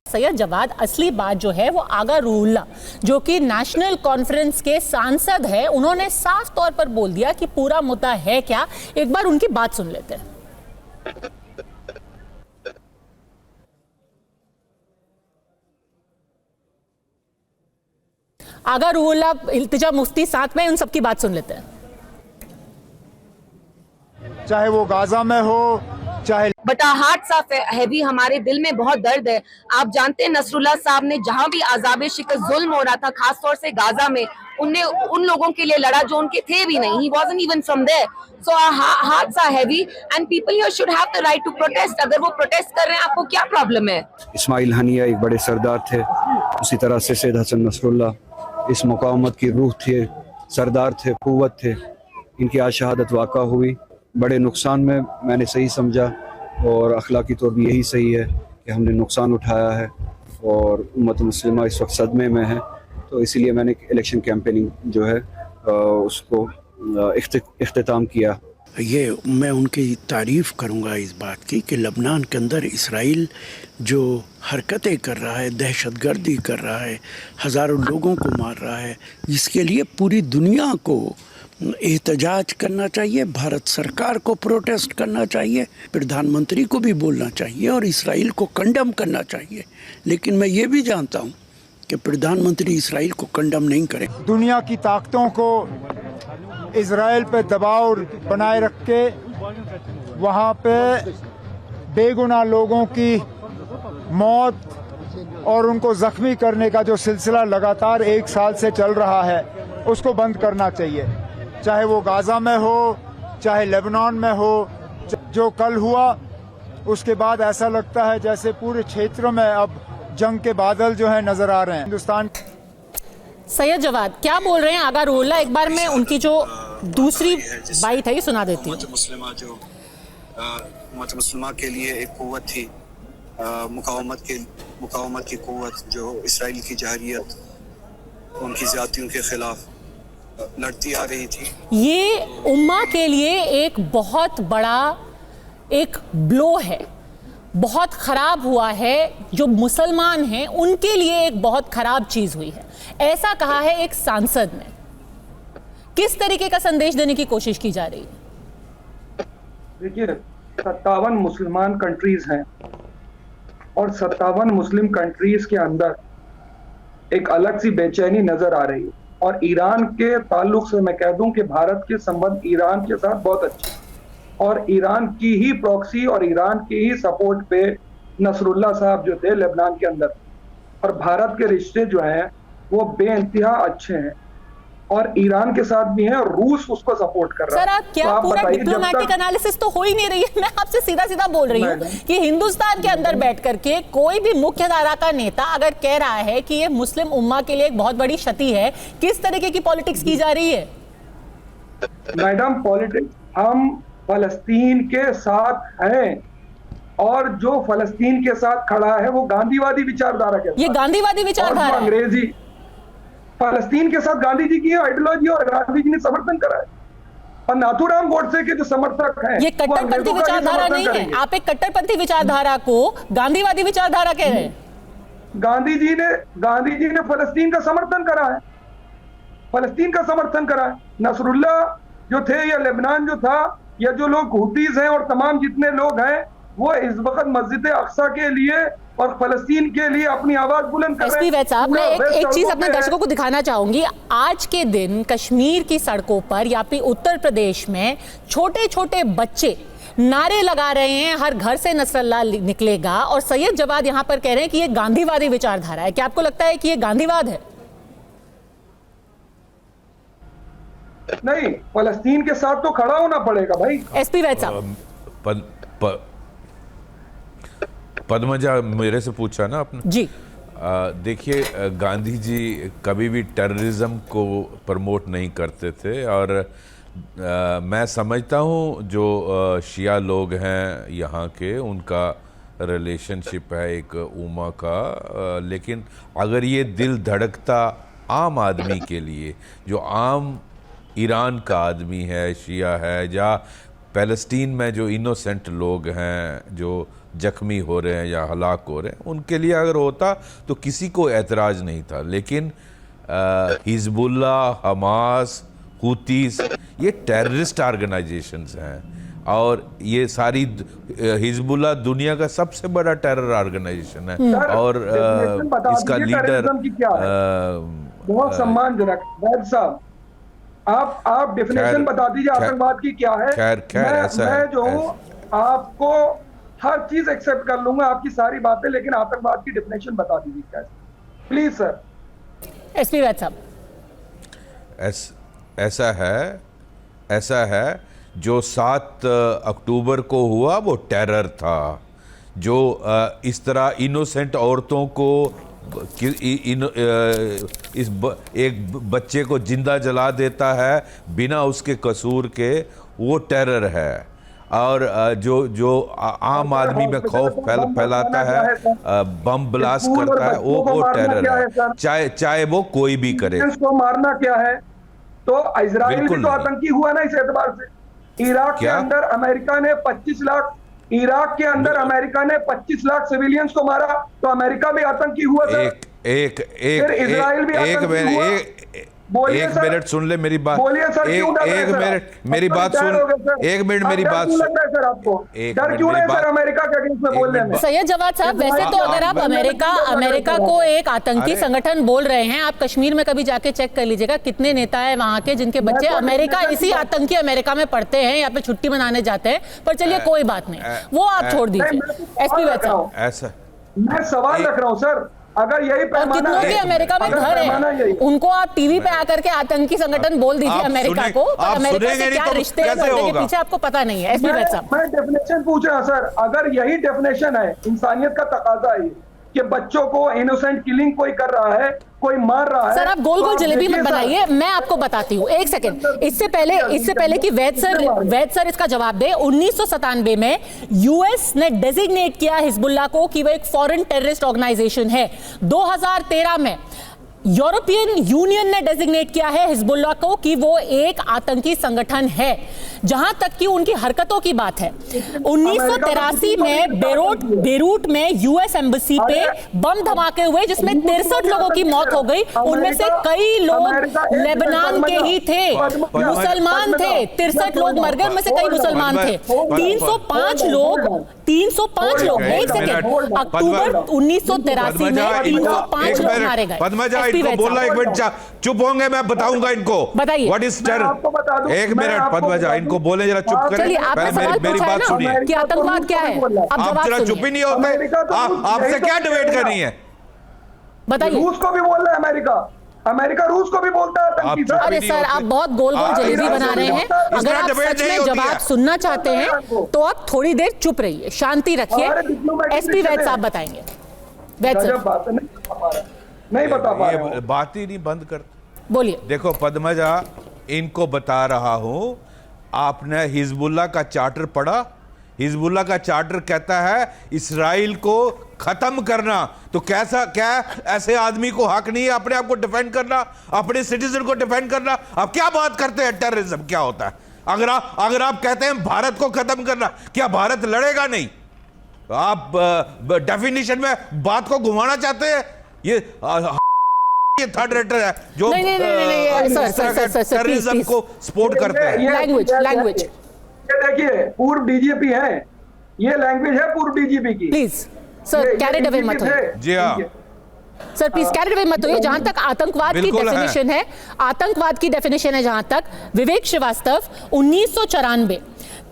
सैयद जवाद, असली बात जो है वो आगा रूहुल्लाह, जो कि नेशनल कॉन्फ्रेंस के सांसद है, उन्होंने साफ तौर पर बोल दिया कि पूरा मुद्दा है क्या। एक बार उनकी बात सुन लेते हैं। आगा रूहुल्लाह, इल्तिजा मुफ्ती साथ में, उन सबकी बात सुन लेते हैं। चाहे वो गाजा में हो, चाहे बट हार्ट साफ है भी, हमारे दिल में बहुत दर्द है। आप जानते हैं नसरुल्लाह साहब ने जहां भी आज़ाब शिकस्त जुल्म हो रहा था, खासतौर से गाजा में, उनने उन लोगों के लिए लड़ा जो उनके थे भी नहीं। He wasn't even from there. So our hearts are heavy and people here should have the right to protest. अगर वो प्रोटेस्ट कर रहे हैं, आपको क्या प्रॉब्लम है? इस्माइल हनिया एक बड़े सरदार थे, उसी तरह से सैयद हसन नसरुल्लाह इस मुकावमत की रूह थे, सरदार थे, कुव्वत थे। इनकी आज शहादत वाक़ा हुई, बड़े नुकसान में मैंने सही समझा और अखलाकी तौर भी यही सही है कि हमने नुकसान उठाया है और उम्मत मुस्लिमा इस वक्त सदमे में है। तो इसीलिए मैंने इलेक्शन कैंपेनिंग जो है उसको इख्तिताम किया। ये मैं उनकी तारीफ़ करूंगा इस बात की कि लबनान के अंदर इसराइल जो हरकतें कर रहा है, दहशतगर्दी कर रहा है, हज़ारों लोगों को मार रहा है, जिसके लिए पूरी दुनिया को एहतजाज करना चाहिए, भारत सरकार को प्रोटेस्ट करना चाहिए, प्रधानमंत्री को भी बोलना चाहिए और इसराइल को कंडम करना चाहिए। लेकिन मैं ये भी जानता हूँ कि प्रधानमंत्री इसराइल को कंडम नहीं करें। दुनिया की ताकतों को इजराइल पे दबाव बनाए रख के वहाँ पे बेगुनाह लोगों की मौत और उनको जख्मी करने का जो सिलसिला लगातार 1 साल से चल रहा है, उसको बंद करना चाहिए। चाहे वो गाजा में हो, चाहे लेबनान में हो। जो कल हुआ उसके बाद ऐसा लगता है जैसे पूरे क्षेत्र में अब जंग के बादल जो है नजर आ रहे हैं। हिंदुस्तान। सैयद जवाद क्या बोल रहे हैं आगा रूहुल्लाह, एक बार मैं उनकी जो दूसरी बाइट है ये सुना देती हूँ। उम्मत मुस्लिमा के लिए एक कुव्वत थी, मुकावमत की कुव्वत जो इसराइल की जहरियत, उनकी ज़्यादतियों के खिलाफ लड़ती आ रही थी। ये उम्मा के लिए एक बहुत बड़ा एक ब्लो है, बहुत खराब हुआ है, जो मुसलमान हैं उनके लिए एक बहुत खराब चीज हुई है, ऐसा कहा है एक सांसद ने। किस तरीके का संदेश देने की कोशिश की जा रही है? देखिए, 57 मुसलमान कंट्रीज हैं और 57 मुस्लिम कंट्रीज के अंदर एक अलग सी बेचैनी नजर आ रही है। और ईरान के ताल्लुक से मैं कह दूं कि भारत के संबंध ईरान के साथ बहुत अच्छे हैं और ईरान की ही प्रॉक्सी और ईरान की ही सपोर्ट पे नसरुल्लाह साहब जो थे लेबनान के अंदर, और भारत के रिश्ते जो हैं वो बेइंतहा अच्छे हैं और ईरान के साथ भी हैं और रूस उसको सपोर्ट कर रहा है। सर, आप क्या तो पूरा बताइए, डिप्लोमेटिक एनालिसिस तो हो ही नहीं रही है। मैं आपसे सीधा सीधा बोल रही हूँ कि हिंदुस्तान के अंदर बैठ करके कोई भी मुख्य धारा का नेता अगर कह रहा है कि ये मुस्लिम उम्मा के लिए एक बहुत बड़ी क्षति है, किस तरीके की पॉलिटिक्स की जा रही है? मैडम, पॉलिटिक्स, हम फलस्तीन के साथ हैं और जो फलस्तीन के साथ खड़ा है वो गांधीवादी विचारधारा के, ये गांधीवादी विचारधारा, अंग्रेजी फलस्तीन के साथ गांधी जी की आइडियोलॉजी और गांधी जी ने समर्थन करा है और नाथूराम गोडसे के जो समर्थक हैं ये कट्टरपंथी विचारधारा नहीं है। आप एक कट्टरपंथी विचारधारा को गांधीवादी विचारधारा कह रहे हैं। गांधी जी ने फलस्तीन का समर्थन करा है, फलस्तीन का समर्थन करा है। नसरुल्लाह जो थे या लेबनान जो था या जो लोग हुतीज हैं और तमाम जितने लोग हैं वो इस वक्त मस्जिद अक्सा के लिए और फलस्तीन के लिए अपनी आवाज बुलंद कर रहे हैं। एसपी वैद साहब, मैं एक चीज अपने दर्शकों को दिखाना चाहूंगी। आज के दिन कश्मीर की सड़कों पर या फिर उत्तर प्रदेश में छोटे छोटे बच्चे नारे लगा रहे हैं, हर घर से नसरुल्लाह निकलेगा, और सैयद जवाद यहां पर कह रहे हैं कि ये गांधीवादी विचारधारा है। क्या आपको लगता है कि ये गांधीवाद है? नहीं, फलस्तीन के साथ तो खड़ा होना पड़ेगा भाई। एसपी वैद साहब, पद्मजा मेरे से पूछा ना आपने जी। देखिए, गांधी जी कभी भी टेररिज्म को प्रमोट नहीं करते थे और मैं समझता हूँ जो शिया लोग हैं यहाँ के, उनका रिलेशनशिप है एक उम्मा का, लेकिन अगर ये दिल धड़कता आम आदमी के लिए, जो आम ईरान का आदमी है, शिया है, या पैलेस्टीन में जो इनोसेंट लोग हैं जो जख्मी हो रहे हैं या हलाक हो रहे हैं, उनके लिए अगर होता तो किसी को एतराज़ नहीं था। लेकिन हिजबुल्लाह, हमास, हुतीस, ये टेररिस्ट ऑर्गेनाइजेशंस हैं और ये सारी हिजबुल्लाह दुनिया का सबसे बड़ा टेरर ऑर्गेनाइजेशन है और इसका लीडर बहुत सम्मानजनक। वैद साहब, आप डेफिनेशन बता दीजिए आतंकवाद की क्या है। मैं जो हूँ आपको हर चीज एक्सेप्ट कर लूंगा, आपकी सारी बातें, लेकिन आतंकवाद की डेफिनेशन बता दीजिए क्या है, प्लीज सर। एसपी वैद साहब, ऐसा है जो 7 अक्टूबर को हुआ वो टेरर था। जो इस तरह इनोसेंट औरतों को एक बच्चे को जिंदा जला देता है बिना उसके कसूर के, वो टेरर है। और जो आम आदमी में खौफ फैलाता है, बम ब्लास्ट करता है, वो टेरर है, चाहे वो कोई भी करे। को मारना क्या है? तो इजराइल भी तो आतंकी हुआ ना इस एतबार से। इराक के अंदर अमेरिका ने 25 लाख इराक के अंदर अमेरिका ने 25 लाख सिविलियंस को मारा, तो अमेरिका भी आतंकी हुआ था। इजराइल भी एक मिनट सुन ले मेरी बात। एक मिनट मेरी बात सुन। एक मिनट मेरी बात सुन। डर क्यों है सर अमेरिका के अगेंस्ट में बोलने में? सैयद जवाद साहब, वैसे तो अगर आप अमेरिका को एक आतंकी संगठन बोल रहे हैं, आप कश्मीर में कभी जाके चेक कर लीजिएगा कितने नेता है वहां के जिनके बच्चे अमेरिका, इसी आतंकी अमेरिका में पढ़ते हैं या फिर छुट्टी मनाने जाते हैं। पर चलिए कोई बात नहीं, वो आप छोड़ दीजिए। एसपी वैद साहब, ऐसा मैं सवाल रख रहा हूँ सर, अगर यही पैमाना कितनों के अमेरिका में घर है, उनको आप टीवी पे आकर के आतंकी संगठन बोल दीजिए अमेरिका को, पर अमेरिका से क्या रिश्ते हैं के पीछे आपको पता नहीं है। एसपी वैद साहब, मैं डेफिनेशन पूछ रहा सर, अगर यही डेफिनेशन है, इंसानियत का तकाजा है कि बच्चों को इनोसेंट किलिंग कोई कर रहा है, कोई मार रहा है। सर, आप गोल गोल जलेबी मत बनाइए, मैं आपको बताती हूँ। एक सेकंड, इससे पहले कि वैद सर इसका जवाब दे, 1997 में यूएस ने डेजिग्नेट किया हिजबुल्लाह को कि वो एक फॉरेन टेररिस्ट ऑर्गेनाइजेशन है। 2013 में यूरोपियन यूनियन ने डेजिग्नेट किया है हिजबुल्लाह को कि वो एक आतंकी संगठन है। जहां तक कि उनकी हरकतों की बात है, 1983 में बेरूट में यूएस एम्बेसी पे बम धमाके हुए जिसमें 63 लोगों की मौत हो गई। उनमें से कई लोग लेबनान के ही थे, मुसलमान थे। 63 लोग मर गए, उनमें से कई मुसलमान थे। 305 लोग एक सेकेंड, अक्टूबर 1983 में 305 लोग मारे गए। पद्मजा, इनको बोलना, एक मिनट चुप होंगे, मैं बताऊंगा इनको। बताइए, व्हाट इज टेरर। एक मिनट पद्मजा, इनको बोले जरा चुप करें। चलिए, आपने सवाल मेरी पूछा है बात ना सुनिए कि आतंकवाद क्या है, आप जरा चुप ही नहीं होते। आपसे क्या डिबेट करनी है, बताइए। रूस को भी बोल रहा है अमेरिका रूस को भी बोलता है। अरे सर, आप बहुत गोल गोल जलेबी बना रहे हैं। अगर आप सच में जवाब सुनना चाहते हैं तो आप थोड़ी देर चुप रहिए, शांति रखिए। एसपी वैद साहब बताएंगे। वैद सर, नहीं बता पा रहे ये बात ही नहीं बंद कर। बोलिए। देखो पद्मजा, इनको बता रहा हूं, आपने हिजबुल्लाह का चार्टर पढ़ा? हिजबुल्लाह का चार्टर कहता है इस्राइल को खत्म करना। तो कैसा, क्या ऐसे आदमी को हक नहीं है अपने आप को डिफेंड करना, अपने सिटीजन को डिफेंड करना? आप क्या बात करते हैं? टेररिज्म क्या होता है? अगर आप कहते हैं भारत को खत्म करना, क्या भारत लड़ेगा नहीं? आप डेफिनेशन में बात को घुमाना चाहते हैं। ये थर्ड रेटर है जो टेररिज्म को सपोर्ट करते हैं। लैंग्वेज देखिए, पूर्व डीजीपी है, ये लैंग्वेज है पूर्व डीजीपी की। प्लीज सर, कैरिड अवे मत होइए। जी हाँ सर, प्लीज कैरिड अवे मत होइए। जहां तक आतंकवाद की डेफिनेशन है, आतंकवाद की डेफिनेशन है जहां तक, विवेक श्रीवास्तव, 1994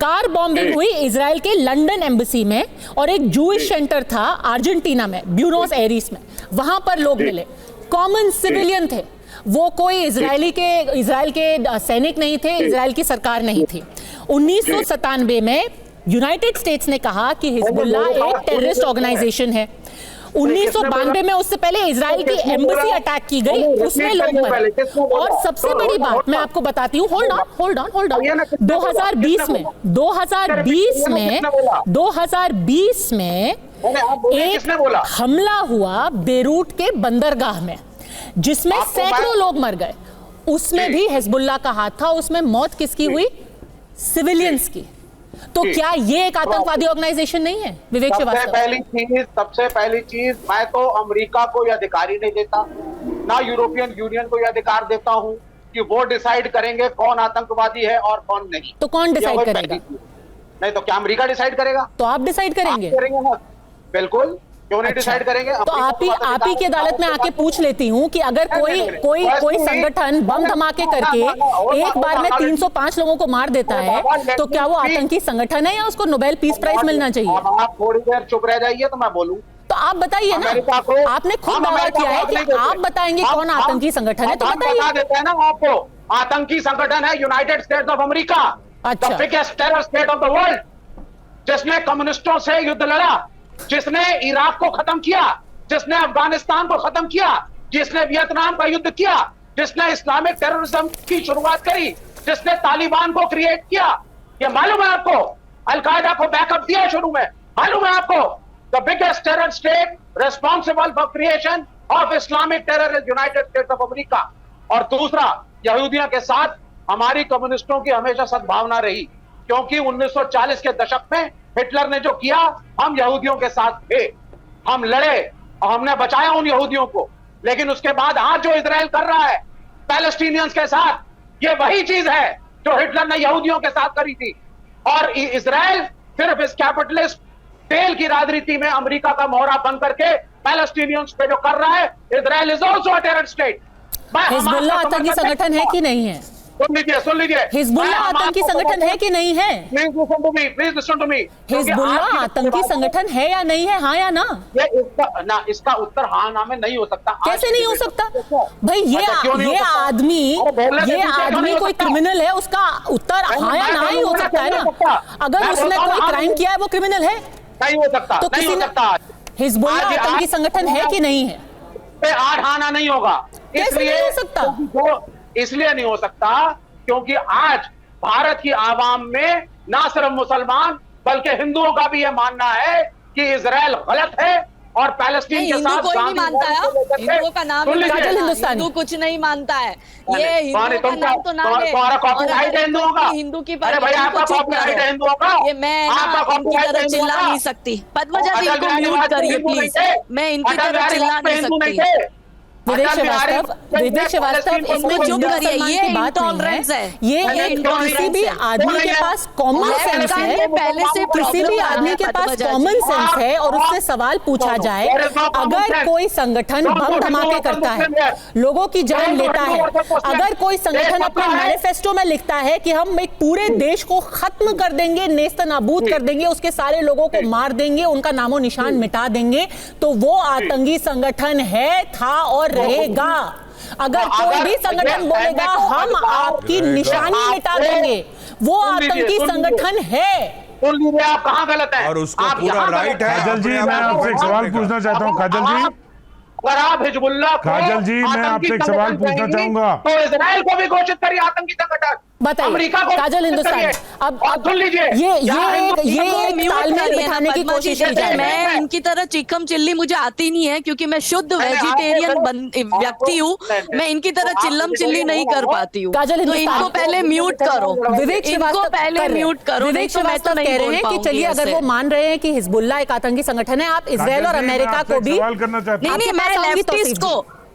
कार बॉम्बिंग हुई इजराइल के लंदन एम्बेसी में, और एक जूइश सेंटर था अर्जेंटीना में, ब्यूनोस एयरिस में। वहां पर लोग मिले, कॉमन सिविलियन थे वो, कोई इजराइल के सैनिक नहीं थे, इजराइल की सरकार नहीं थी। 1997 में यूनाइटेड स्टेट्स ने कहा कि हिजबुल्लाह एक टेररिस्ट ऑर्गेनाइजेशन है। 1992 में, उससे पहले इजराइल की एम्बेसी अटैक की गई, उसमें लोग मरे। और सबसे बड़ी बात मैं आपको बताती हूँ, होल्ड ऑन 2020 में एक हमला हुआ बेरूट के बंदरगाह में, जिसमें सैकड़ों लोग मर गए। उसमें भी हिजबुल्लाह का हाथ था। उसमें मौत किसकी हुई? सिविलियंस की। तो क्या ये एक आतंकवादी ऑर्गेनाइजेशन नहीं है? विवेक श्रीवास्तव, सबसे पहली चीज मैं तो अमेरिका को यह अधिकार ही नहीं देता, ना यूरोपियन यूनियन को यह अधिकार देता हूं कि वो डिसाइड करेंगे कौन आतंकवादी है और कौन नहीं। तो कौन डिसाइड करेगा? नहीं तो क्या अमेरिका डिसाइड करेगा? तो आप डिसाइड करेंगे? बिल्कुल, क्यों नहीं डिसाइड करेंगे? तो आप ही की अदालत में आके पूछ लेती हूँ कि अगर कोई संगठन बम धमाके करके एक बार में 305 लोगों को मार देता है, तो क्या वो आतंकी संगठन है या उसको नोबेल पीस प्राइज मिलना चाहिए? आप थोड़ी देर चुप रह जाइए तो मैं बोलूं। तो आप बताइए ना, आपने खुद दावा किया है कि आप बताएंगे कौन आतंकी संगठन है, तो बताइए। बता देते हैं ना आपको, आतंकी संगठन है United states of America, the biggest terror state of the world, जिसने कम्युनिस्टों से युद्ध लड़ा, जिसने इराक को खत्म किया, जिसने अफगानिस्तान को खत्म किया, जिसने वियतनाम का युद्ध किया, जिसने इस्लामिक टेररिज्म की शुरुआत करी, जिसने तालिबान को क्रिएट किया। ये मालूम है आपको? अलकायदा को बैकअप दिया शुरू में, मालूम है आपको? The biggest terror state responsible for creation of Islamic terror is United states of America. और दूसरा, यहूदियों के साथ हमारी कम्युनिस्टों की हमेशा सद्भावना रही, क्योंकि 1940 के दशक में हिटलर ने जो किया, हम यहूदियों के साथ थे, हम लड़े और हमने बचाया उन यहूदियों को। लेकिन उसके बाद आज जो इजराइल कर रहा है पैलेस्टीनियंस के साथ, ये वही चीज है जो हिटलर ने यहूदियों के साथ करी थी। और इजराइल सिर्फ इस कैपिटलिस्ट तेल की राजनीति में अमेरिका का मोहरा बन करके पैलेस्टीनियंस पे जो कर रहा है, Israel is also a terror state. Hezbollah आतंकी संगठन है कि नहीं है? सुन लीजिए, हिजबुल्लाह आतंकी संगठन है कि नहीं है? Please listen to me. Hezbollah आतंकी संगठन है या नहीं है, हाँ या ना? इसका उत्तर हाँ ना में नहीं हो सकता। कैसे नहीं हो सकता भाई? ये आदमी कोई क्रिमिनल है, उसका उत्तर हाँ या ना ही हो सकता है ना। अगर उसने कोई क्राइम किया है वो क्रिमिनल है, नहीं हो सकता। तो किसी ने हिजबुल्लाह आतंकी संगठन है कि नहीं है? आठ आना नहीं होगा। कैसे नहीं हो सकता? इसलिए नहीं हो सकता क्योंकि आज भारत की आवाम में ना सिर्फ मुसलमान बल्कि हिंदुओं का भी यह मानना है कि इजराइल गलत है और पैलेस्टीन के हिंदू साथ कोई नहीं मानता है, हिंदुओं का नाम सुन लीजिए। हिंदू कुछ नहीं मानता है, ये हिंदुओं का नाम तो नाम है। तुम्हारा कॉपीराइट है हिंदुओं का, हिंदू की अरे भाई आपका कॉपीराइट है हिंदुओं का, ये मैं इनकी तरह चिल्ला नहीं सकती। पद्मजा जी को म्यूट करिए प्लीज, मैं इनकी तरह चिल्ला नहीं सकती। विवेक श्रीवास्तव, इसमें जो करिए ये इंटॉलरेंस है, ये एक किसी भी आदमी के पास कॉमन सेंस है, पहले से किसी भी आदमी के पास कॉमन सेंस है और उससे सवाल पूछा जाए, अगर कोई संगठन बम धमाके करता है, लोगों की जान लेता है, अगर कोई संगठन अपने मैनिफेस्टो में लिखता है कि हम एक पूरे देश को खत्म कर देंगे, नेस्तनाबूद कर देंगे, उसके सारे लोगों को मार देंगे, उनका नामो निशान मिटा देंगे, तो वो आतंकी संगठन है, था और रहेगा। अगर कोई भी संगठन बोलेगा हम आपकी निशानी मिटा देंगे, वो आतंकी संगठन है। सुन लीजिए आप कहाँ गलत है, और उसको पूरा राइट है। काजल जी, मैं आपसे एक सवाल पूछना चाहता हूँ। काजल जी, अगर आप हिजबुल्लाह को काजल जी, मैं आपसे एक सवाल पूछना चाहूंगा। तो इजराइल को भी घोषित करिए आतंकी संगठन, बताइए अमेरिका को काजल, हिंदुस्तान अब सुन लीजिए, ये एक तालमेल बिठाने की कोशिश की जाए। मैं इनकी तरह चिकम चिल्ली मुझे आती नहीं है, क्योंकि मैं शुद्ध वेजिटेरियन व्यक्ति हूँ, मैं इनकी तरह चिल्लम चिल्ली नहीं कर पाती हूँ। काजल, तो इनको पहले म्यूट करो, विवेक इनको पहले म्यूट करो। विवेक श्रीवास्तव कह रहे हैं कि चलिए अगर वो मान रहे हैं कि हिजबुल्लाह एक आतंकी संगठन है, आप इजराइल और अमेरिका को भी सवाल करना चाहते हैं। नहीं,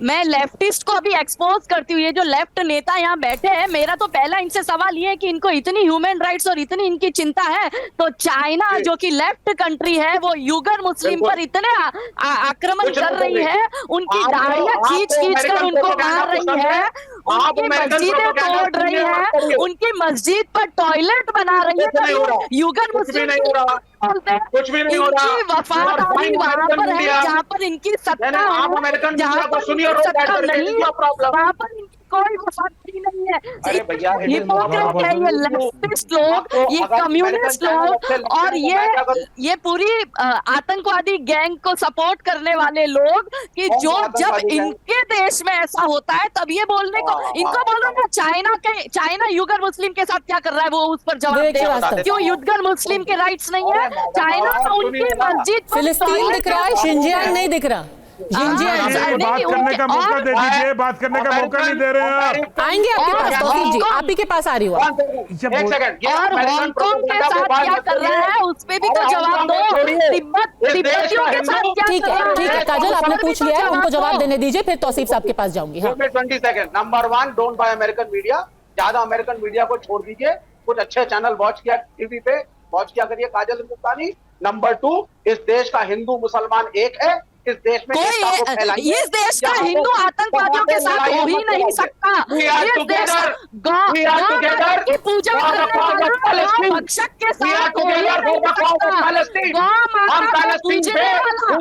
मैं लेफ्टिस्ट को अभी एक्सपोज करती हूँ। ये जो लेफ्ट नेता यहाँ बैठे हैं, मेरा तो पहला इनसे सवाल ये है कि इनको इतनी ह्यूमन राइट्स और इतनी इनकी चिंता है, तो चाइना जो कि लेफ्ट कंट्री है, वो यूगर मुस्लिम पर इतने आक्रमण कर रही है, उनकी गाड़ियां खींच कर उनको मार रही है, उनकी मस्जिदें तोड़ रही है, उनकी मस्जिद पर टॉयलेट बना रही है, तो यूगर मुस्लिम कुछ भी नहीं हो रहा। इनकी वफादारी वहां पर है जहाँ पर इनकी सत्ता, जहाँ पर सत्ता नहीं, वहाँ पर इनकी कोई वफादारी नहीं है। हिपोक्रेट है ये लेफ्टिस्ट लोग, ये कम्युनिस्ट लोग, और ये पूरी आतंकवादी गैंग को सपोर्ट करने वाले लोग, कि जो जब इनके देश में ऐसा होता है तब ये बोलने को, इनको बोलो ना चाइना यूगर मुस्लिम के साथ क्या कर रहा है, वो उस पर जवाब दे। क्यों यूगर मुस्लिम के राइट्स नहीं है? चाइना उनकी मस्जिद, फिलिस्तीन दिख रहा है, शिनजियांग नहीं दिख रहा। बात करने का मौका दे दीजिए, बात करने का मौका नहीं दे रहे हैं आप। आएंगे आपके पास, तौसीफ जी आप ही के पास आ रही हो। एक सेकंड, और हांगकांग के साथ क्या कर रहा है उस पे भी तो जवाब दो। तिब्बतियों के साथ क्या कर रहा है? ठीक है काजल, आपने पूछ लिया है, उनको जवाब देने दीजिए, फिर तौसीफ साहब के पास जाऊंगी। 20 second. Number 1, don't buy American media, ज्यादा अमेरिकन मीडिया को छोड़ दीजिए, कुछ अच्छे चैनल वॉच किया, टीवी पे वॉच किया करिए काजल हिंदुस्तानी। नंबर 2, इस देश का हिंदू मुसलमान एक है, इस देश में इस देश का हिंदू आतंकवादियों के साथ हो ही नहीं सकता। इस देश की पूजा करने वाला भक्षक के साथ हो ही नहीं सकता। गौ माता को पूजने वाला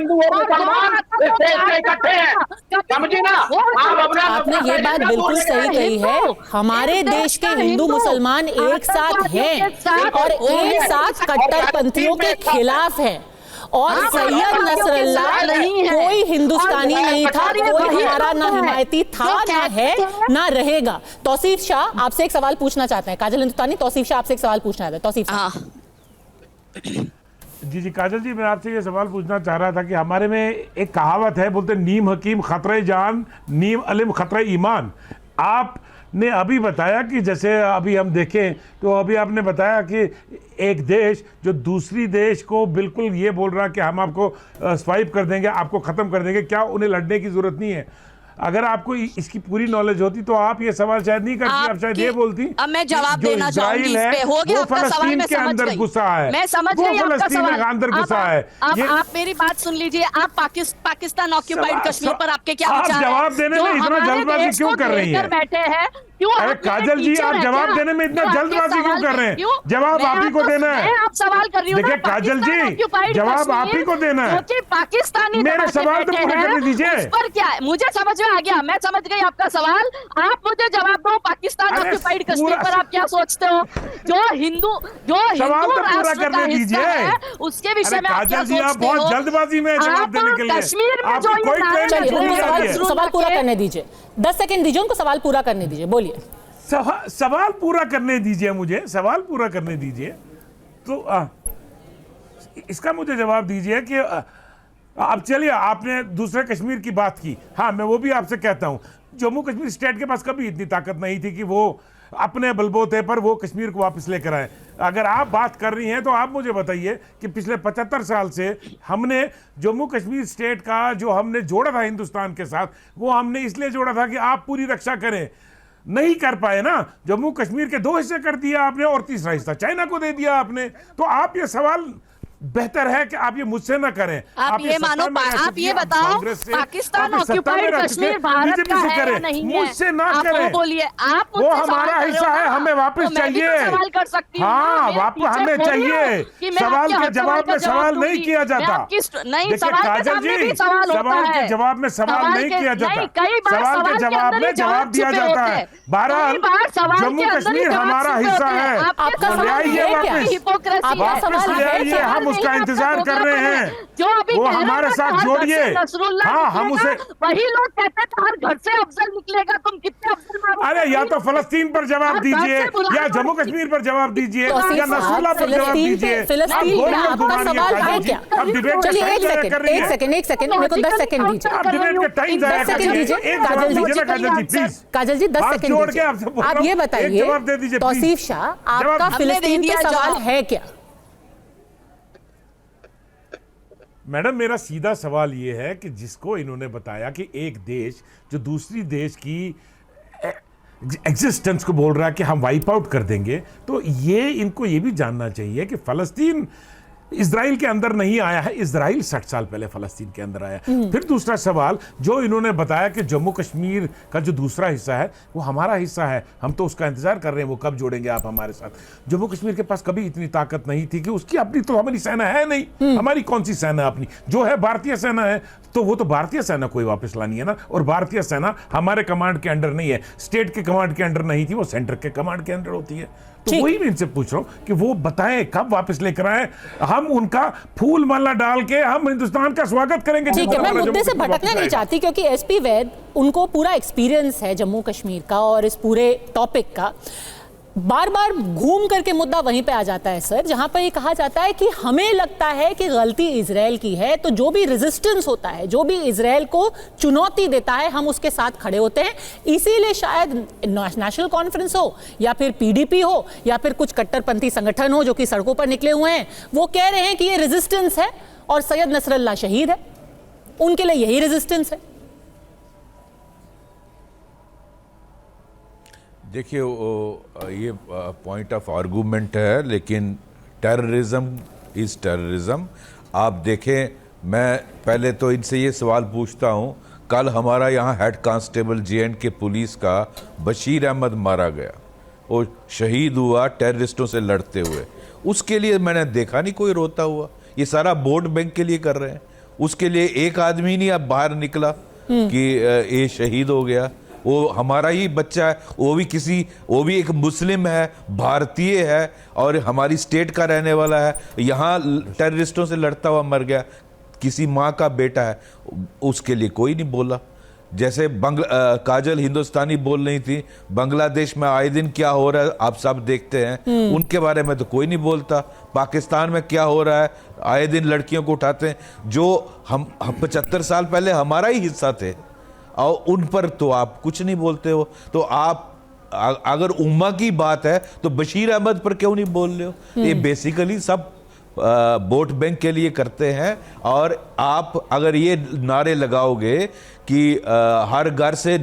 समझी ना? आपने ये बात बिल्कुल सही कही है, हमारे देश के हिंदू मुसलमान एक साथ हैं और एक साथ कट्टरपंथियों के खिलाफ हैं। और सैयद नसरुल्लाह कोई हिंदुस्तानी नहीं था, कोई हमारा ना हिमायती था, ना है, ना रहेगा। तौसीफ शाह आपसे एक सवाल पूछना चाहते हैं। काजल हिंदुस्तानी, तौसीफ शाह आपसे एक सवाल पूछना चाहते हैं। तौसीफ शाह। जी काजल जी, मैं आपसे ये सवाल पूछना चाह रहा था कि हमारे में एक कहावत है, बोलते नीम हकीम खतरे जान, नीम अलिम खतरे ईमान। आपने अभी बताया कि जैसे अभी हम देखें तो अभी आपने बताया कि एक देश जो दूसरी देश को बिल्कुल ये बोल रहा कि हम आपको स्वाइप कर देंगे, आपको ख़त्म कर देंगे, क्या उन्हें लड़ने की ज़रूरत नहीं है? अगर आपको इसकी पूरी नॉलेज होती तो आप ये सवाल शायद नहीं करती, आप शायद ये बोलती। अब मैं जवाब देना चाहूंगी इस पे। हो गया आपका सवाल, मैं के अंदर घुसा है, मैं समझ गई आपका सवाल। अंदर घुसा है। आप मेरी बात सुन लीजिए। आप पाकिस्तान ऑक्यूपाइड कश्मीर पर आपके क्या विचार हैं? जवाब देने में इतना जल्दबाजी क्यों कर रही है? बैठे हैं क्यों? अरे काजल जी, आप जवाब देने में इतना जल्दबाजी क्यों कर रहे हैं? जवाब आप ही को देना है। आप सवाल कर रही हूँ। देखिए काजल जी, जवाब आप ही को देना है। पाकिस्तानी मेरे सवाल तो पूरे करने दीजिए। उस पर क्या है? मुझे समझ में आ गया, मैं समझ गई आपका सवाल। आप मुझे जवाब दो, पाकिस्तान ऑक्यूपाइड कश्मीर पर आप क्या सोचते हो? जो हिंदू राष्ट्र का हिस्सा है उसके विषय में आप क्या सोचते हो? आप बहुत जल्दबाजी में जवाब देने के लिए कश्मीर में जो सवाल पूरा करने दीजिए, 10 सेकंड दीजिए उनको, सवाल पूरा करने दीजिए, बोलिए। सवाल पूरा करने दीजिए, मुझे सवाल पूरा करने दीजिए। तो इसका मुझे जवाब दीजिए कि अब चलिए, आपने दूसरे कश्मीर की बात की, हाँ मैं वो भी आपसे कहता हूं, जम्मू कश्मीर स्टेट के पास कभी इतनी ताकत नहीं थी कि वो अपने बलबूते पर वो कश्मीर को वापस लेकर आए। अगर आप बात कर रही हैं तो आप मुझे बताइए कि पिछले 75 साल से हमने जम्मू कश्मीर स्टेट का जो हमने जोड़ा था हिंदुस्तान के साथ, वो हमने इसलिए जोड़ा था कि आप पूरी रक्षा करें। नहीं कर पाए ना, जम्मू कश्मीर के 2 हिस्से कर दिया आपने और तीसरा हिस्सा चाइना को दे दिया आपने। तो आप ये सवाल बेहतर है कि आप ये मुझसे ना करें। आप ये मानो, आप ये बताओ पाकिस्तान ऑक्यूपाइड कश्मीर भारत का है या नहीं है? मुझसे ना आप करें, बोलिए, आप वो हमारा हिस्सा है, हमें वापस चाहिए। सवाल कर सकती हूँ, हाँ वापस हमें चाहिए। सवाल के जवाब में सवाल नहीं किया जाता। नहीं, काजल जी, सवाल के जवाब में सवाल नहीं किया जाता, सवाल के जवाब में जवाब दिया जाता है। बहरहाल जम्मू कश्मीर हमारा हिस्सा है, आपका सवाल है, हम उसका इंतजार कर रहे हैं, जो अभी वो हमारे साथ जोड़िए। हाँ हम उसे, वही लोग कहते हैं हर घर से अफजल निकलेगा, तुम कितने अफजल मारो? अरे या तो फलस्तीन पर जवाब दीजिए, या जम्मू कश्मीर पर जवाब दीजिए, या नसरुल्लाह पर जवाब दीजिए। आपका सवाल है क्या? चलिए एक सेकंड मेरे को 10 सेकंड दीजिए, 10 सेकंड दीजिए काजल जी 10 सेकंड दीजिए। आप ये बताइए तौसीफ शाह, आपका फिलिस्तीन पे सवाल है क्या? मैडम मेरा सीधा सवाल ये है कि जिसको इन्होंने बताया कि एक देश जो दूसरी देश की एग्जिस्टेंस को बोल रहा है कि हम वाइप आउट कर देंगे, तो ये इनको ये भी जानना चाहिए कि फलस्तीन इजराइल के अंदर नहीं आया है, इजराइल 60 साल पहले फलस्तीन के अंदर आया। फिर दूसरा सवाल जो इन्होंने बताया कि जम्मू कश्मीर का जो दूसरा हिस्सा है वो हमारा हिस्सा है, हम तो उसका इंतजार कर रहे हैं, वो कब जोड़ेंगे आप हमारे साथ। जम्मू कश्मीर के पास कभी इतनी ताकत नहीं थी कि उसकी अपनी तो हमारी सेना है नहीं। हमारी कौन सी सेना अपनी, जो है भारतीय सेना है, तो वो तो भारतीय सेना कोई वापस लानी है ना। और भारतीय सेना हमारे कमांड के अंडर नहीं है, स्टेट के कमांड के अंडर नहीं थी, वो सेंटर के कमांड के अंडर होती है। तो वही मैं इनसे पूछ रहा हूं कि वो बताएं कब वापस लेकर आए, हम उनका फूल माला डाल के हम हिंदुस्तान का स्वागत करेंगे। ठीक है, मैं मुद्दे से भटकना नहीं चाहती क्योंकि एसपी वैद उनको पूरा एक्सपीरियंस है जम्मू कश्मीर का और इस पूरे टॉपिक का। बार बार घूम करके मुद्दा वहीं पे आ जाता है सर, जहां पर ये कहा जाता है कि हमें लगता है कि गलती इजराइल की है, तो जो भी रेजिस्टेंस होता है, जो भी इजराइल को चुनौती देता है, हम उसके साथ खड़े होते हैं। इसीलिए शायद नेशनल कॉन्फ्रेंस हो या फिर पीडीपी हो या फिर कुछ कट्टरपंथी संगठन हो जो कि सड़कों पर निकले हुए हैं, वो कह रहे हैं कि ये रेजिस्टेंस है और सैयद नसरुल्लाह शहीद है, उनके लिए यही रेजिस्टेंस है। देखिए ये पॉइंट ऑफ आर्गूमेंट है, लेकिन टेररिज्म इज़ टेररिज्म। आप देखें, मैं पहले तो इनसे ये सवाल पूछता हूँ, कल हमारा यहाँ हेड कांस्टेबल JNK पुलिस का बशीर अहमद मारा गया, वो शहीद हुआ टेररिस्टों से लड़ते हुए, उसके लिए मैंने देखा नहीं कोई रोता हुआ। ये सारा वोट बैंक के लिए कर रहे हैं, उसके लिए एक आदमी नहीं अब बाहर निकला कि ये शहीद हो गया। वो हमारा ही बच्चा है, वो भी एक मुस्लिम है, भारतीय है और हमारी स्टेट का रहने वाला है, यहाँ टेररिस्टों से लड़ता हुआ मर गया। किसी माँ का बेटा है, उसके लिए कोई नहीं बोला। जैसे काजल हिंदुस्तानी बोल रही थी, बांग्लादेश में आए दिन क्या हो रहा है आप सब देखते हैं, उनके बारे में तो कोई नहीं बोलता। पाकिस्तान में क्या हो रहा है, आए दिन लड़कियों को उठाते हैं, जो हम 75 साल पहले हमारा ही हिस्सा थे, और उन पर तो आप कुछ नहीं बोलते हो। तो आप अगर उम्मा की बात है तो बशीर अहमद पर क्यों नहीं बोल रहे हो? ये बेसिकली सब वोट बैंक के लिए करते हैं। और आप अगर ये नारे लगाओगे कि हर घर से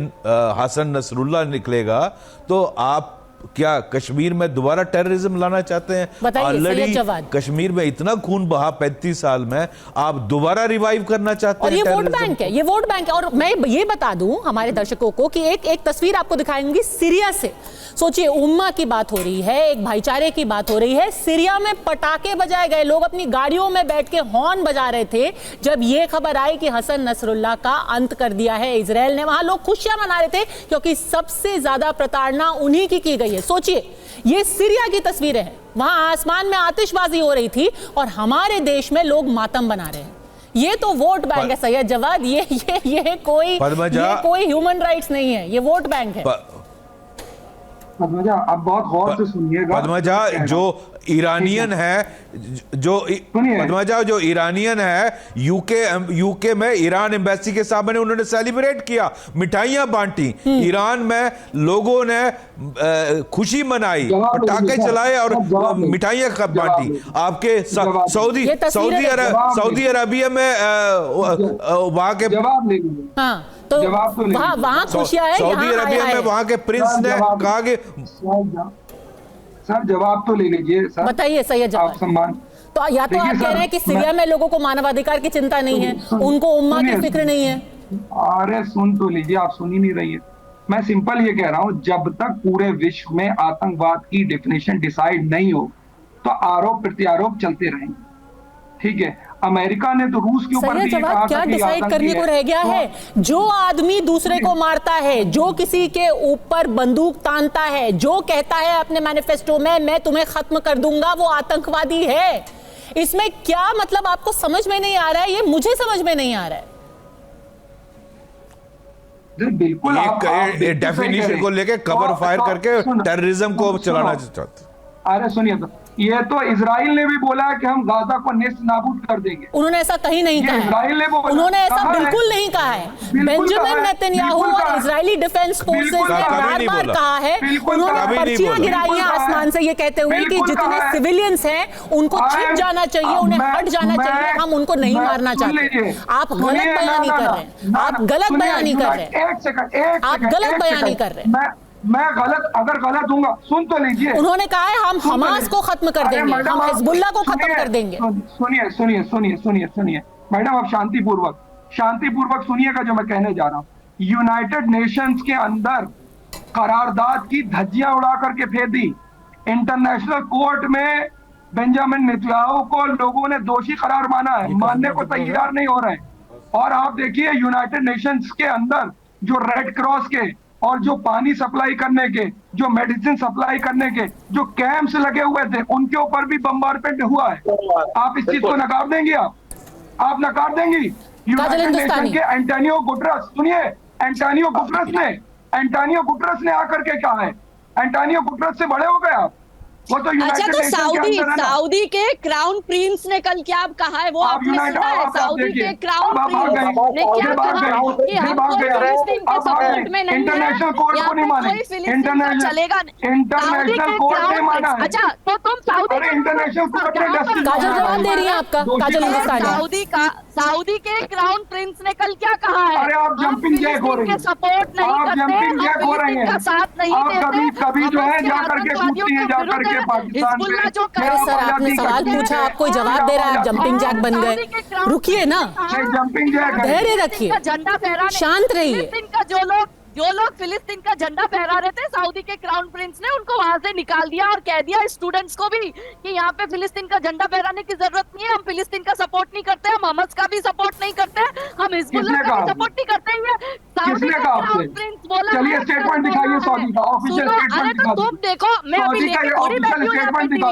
हसन नसरुल्लाह निकलेगा, तो आप क्या कश्मीर में दोबारा टेररिज्म लाना चाहते हैं? ऑलरेडी कश्मीर में इतना खून बहा 35 साल में, आप दोबारा रिवाइव करना चाहते हैं? और ये वोट बैंक है, ये वोट बैंक है। और मैं ये बता दूं हमारे दर्शकों को कि एक तस्वीर आपको दिखाएंगी सीरिया से। सोचिए, उम्मा की बात हो रही है, एक भाईचारे की बात हो रही है। सीरिया में पटाखे बजाए गए, लोग अपनी गाड़ियों में बैठ के हॉर्न बजा रहे थे जब ये खबर आई कि हसन नसरुल्लाह का अंत कर दिया है इजराइल ने। वहां लोग खुशियां मना रहे थे क्योंकि सबसे ज्यादा प्रताड़ना उन्हीं की गई है। सोचिए, ये सीरिया की तस्वीरें हैं, वहां आसमान में आतिशबाजी हो रही थी और हमारे देश में लोग मातम बना रहे हैं। ये तो वोट बैंक है सैयद जवाद, ये कोई ह्यूमन राइट्स नहीं है, ये वोट बैंक है। पद्मजा आप बहुत गौर से सुनिएगा। पद्मजा जो ईरानियन है, पद्मजा जो ईरानियन है, यूके में ईरान एम्बेसी के सामने उन्होंने सेलिब्रेट किया, मिठाइयां बांटी, ईरान में लोगों ने खुशी मनाई, पटाखे चलाए और मिठाइयां बांटी। आपके सऊदी अरबिया में वहां के तो वहाँ खुशियां है, सऊदी अरबिया में वहाँ के प्रिंस ने कहा कि सर जवाब तो ले लीजिए सर, बताइए सैयद जवाब। सम्मान तो या तो आप कह रहे हैं कि सीरिया में लोगों को मानवाधिकार की चिंता नहीं है, उनको उम्मा की फिक्र नहीं है। अरे सुन तो लीजिए, आप सुन ही नहीं रही है। मैं सिंपल ये कह रहा हूँ, जब तक पूरे विश्व में आतंकवाद की डेफिनेशन डिसाइड नहीं हो तो आरोप प्रत्यारोप चलते रहेंगे। ठीक है, अमेरिका ने तो रूस के ऊपर भी कहा क्या डिसाइड करने को रह गया है? जो आदमी दूसरे को मारता है, जो किसी के ऊपर बंदूक तानता है, जो कहता है अपने मैनिफेस्टो में मैं तुम्हें खत्म कर दूंगा, वो आतंकवादी है। इसमें क्या मतलब आपको समझ में नहीं आ रहा है? ये मुझे समझ में नहीं आ रहा है। बिल्कुल डेफिनेशन को लेके कवर फायर करके टेररिज्म को चलाना चाहते। अरे सुनिए, तो ये तो इजराइल ने भी बोला है कि हम गाजा को नेस्त नाबूद कर देंगे। उन्होंने ऐसा कहीं नहीं कहा है। उन्होंने ऐसा बिल्कुल नहीं कहा है। बेंजामिन नेतन्याहू और इजरायली डिफेंस फोर्सेस ने बार-बार कहा है, उन्होंने पर्चियां गिराई हैं आसमान से ये कहते हुए कि जितने सिविलियंस हैं उनको छिप जाना चाहिए, उन्हें हट जाना चाहिए, हम उनको नहीं मारना चाहते। आप गलत बयानी कर रहे हैं, आप गलत बयानी कर रहे हैं, आप गलत बयानी कर रहे हैं। मैं गलत अगर गलत हूँ, सुन तो लीजिए। उन्होंने कहा है हम हमास को खत्म कर देंगे, हम हिजबुल्लाह को खत्म कर देंगे। सुनिए सुनिए सुनिए सुनिए सुनिए मैडम, आप शांतिपूर्वक सुनिएगा जो मैं कहने जा रहा हूँ। यूनाइटेड नेशंस के अंदर करारदाद की धज्जियां उड़ा करके फेंक दी। इंटरनेशनल कोर्ट में बेंजामिन नेतन्याहू को लोगों ने दोषी करार माना है, मानने को तैयार नहीं हो रहे। और आप देखिए यूनाइटेड नेशंस के अंदर जो रेड क्रॉस के और जो पानी सप्लाई करने के, जो मेडिसिन सप्लाई करने के जो कैंप्स लगे हुए थे, उनके ऊपर भी बम्बार्डमेंट हुआ है। आप इस चीज को नकार देंगी? आप नकार देंगी? यूनाइटेड नेशन के एंटोनियो गुटेरेस, सुनिए, एंटोनियो गुटेरेस ने आकर के कहा है, एंटोनियो गुटेरेस से बड़े हो गए आप। वो तो अच्छा, तो सऊदी के क्राउन प्रिंस ने कल क्या कहा है वो आपने सुना है? सऊदी के क्राउन प्रिंस ने क्या कहा कि हम फिलिस्तीन के सपोर्ट में नहीं है, या कोई फिलिस्तीन का चलेगा नहीं। अच्छा, तो तुम काजल जवाब दे रही है आपका, काजल हिंदुस्तानी। सऊदी के क्राउन प्रिंस ने कल क्या कहा है? अरे आप जंपिंग जैक हो रही है, सपोर्ट नहीं करते, फिलिस्तीन का साथ नहीं देते, कभी जो है जाकर के कूदती है जाकर के पाकिस्तान में। सर आपने सवाल पूछा, आप कोई जवाब दे रहा है, आप जंपिंग जैक बन गए। रुकिए ना, जंपिंग जैक, धैर्य रखिए, झंडा फहराने, शांत रहिए। जो लोग फिलिस्तीन का झंडा फहरा रहे थे, सऊदी के क्राउन प्रिंस ने उनको वहां से निकाल दिया और कह दिया स्टूडेंट्स को भी कि यहाँ पे फिलिस्तीन का झंडा फहराने की जरूरत नहीं है, हम फिलिस्तीन का सपोर्ट नहीं करते, हम हमास का भी सपोर्ट नहीं करते, हम हिजबुल्लाह का भी सपोर्ट नहीं करते हैं। सऊदी का क्राउन प्रिंस बोला, चलिए स्टेटमेंट दिखाइए सऊदी का ऑफिशियल स्टेटमेंट। अरे तो तुम देखो, मैं अभी लेके थोड़ी बैठी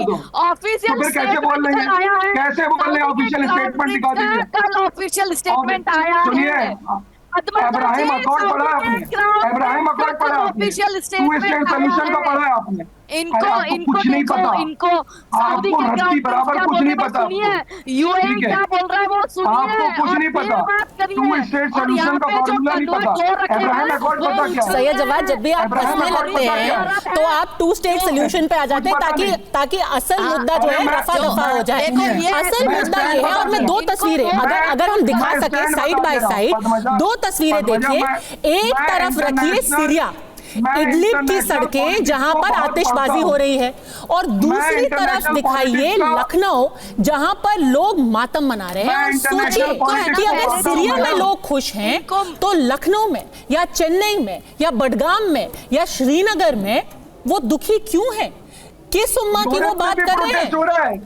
हूं, ऑफिशियल स्टेटमेंट आया है। कैसे बोल रहे हैं? ऑफिशियल स्टेटमेंट दिखा दीजिए। कल ऑफिशियल स्टेटमेंट आया है। सुनिए, इब्राहिम अकॉर्ड पढ़ा है आपने? इब्राहिम अकॉर्ड पढ़ा है आपने? ऑफिशियल स्टेटमेंट सोल्यूशन का पढ़ा है आपने? इनको कुछ नहीं पता, इनको सऊदी के रत्ती बराबर कुछ नहीं पता। यूएई क्या बोल रहा है वो सुनिए, आपको कुछ नहीं पता, टू स्टेट सोल्यूशन का फॉर्मूला नहीं पता। इब्राहिम अकॉर्ड पता क्या? सैयद जवाद, जब भी आप हंसने लगते हैं तो आप टू स्टेट सोल्यूशन पे आ जाते हैं ताकि असल मुद्दा जो है रफा दफा हो जाए। असल मुद्दा ये है, और मैं दो तस्वीरें अगर हम दिखा सके साइड बाय साइड, दो तस्वीरें देखिए। एक तरफ रखिए सीरिया, इदलिब की सड़कें जहां पर आतिशबाजी हो रही है, और दूसरी तरफ दिखाइए लखनऊ जहां पर लोग मातम मना रहे हैं। और सोचिए कि अगर सीरिया में लोग खुश हैं तो लखनऊ में या चेन्नई में या बडगाम में या श्रीनगर में वो दुखी क्यों हैं? किस उम्मा की वो बात कर रहे हैं?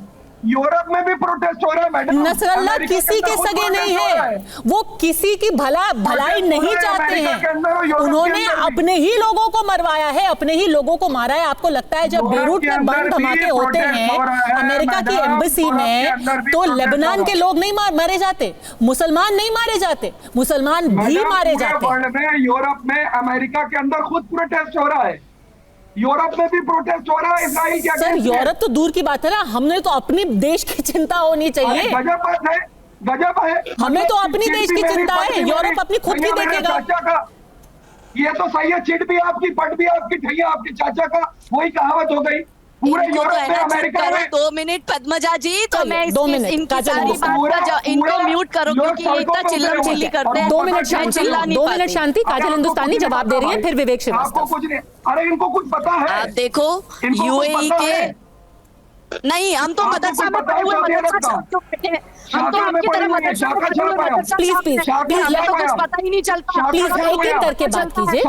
यूरोप में भी प्रोटेस्ट हो रहा है मैडम। नसरल्लाह किसी के सगे नहीं है, वो किसी की भलाई नहीं चाहते हैं। उन्होंने अपने ही लोगों को मरवाया है, अपने ही लोगों को मारा है। आपको लगता है जब बेरूट में बम धमाके होते हैं अमेरिका की एम्बेसी में, तो लेबनान के लोग नहीं मारे जाते, मुसलमान नहीं मारे जाते, मुसलमान भी मारे जाते हैं। यूरोप में, अमेरिका के अंदर खुद प्रोटेस्ट हो रहा है। यूरोप में भी प्रोटेस्ट हो रहा है इसराइल के सर यूरोप तो दूर की बात है ना, हमने तो अपने देश की चिंता होनी चाहिए। गजब बात है, गजब है। हमें तो अपनी देश की चिंता है, यूरोप अपनी खुद की देखेगा। ये तो सही है, चिट भी आपकी, पट भी आपकी, ठैया आपके चाचा का, वही कहावत हो गई पूरे यूरोप में, अमेरिका में। 2 मिनट पद्मजा जी, तो मैं इनकी सारी बात इनको म्यूट करो क्योंकि ये इतना चिल्लम चिल्ली करते हैं। 2 मिनट शांति, 2 मिनट शांति। काजल हिंदुस्तानी जवाब दे रही है, फिर विवेक श्रीवास्तव। आपको कुछ नहीं, अरे इनको कुछ पता है। आप देखो यूएई के, नहीं हम तो मदरसा में पढ़े हुए, मदरसा हम तो आपकी तरह मदरसा में पढ़े हुए, प्लीज हमें तो कुछ पता ही नहीं चलता। प्लीज एक करके बात कीजिए।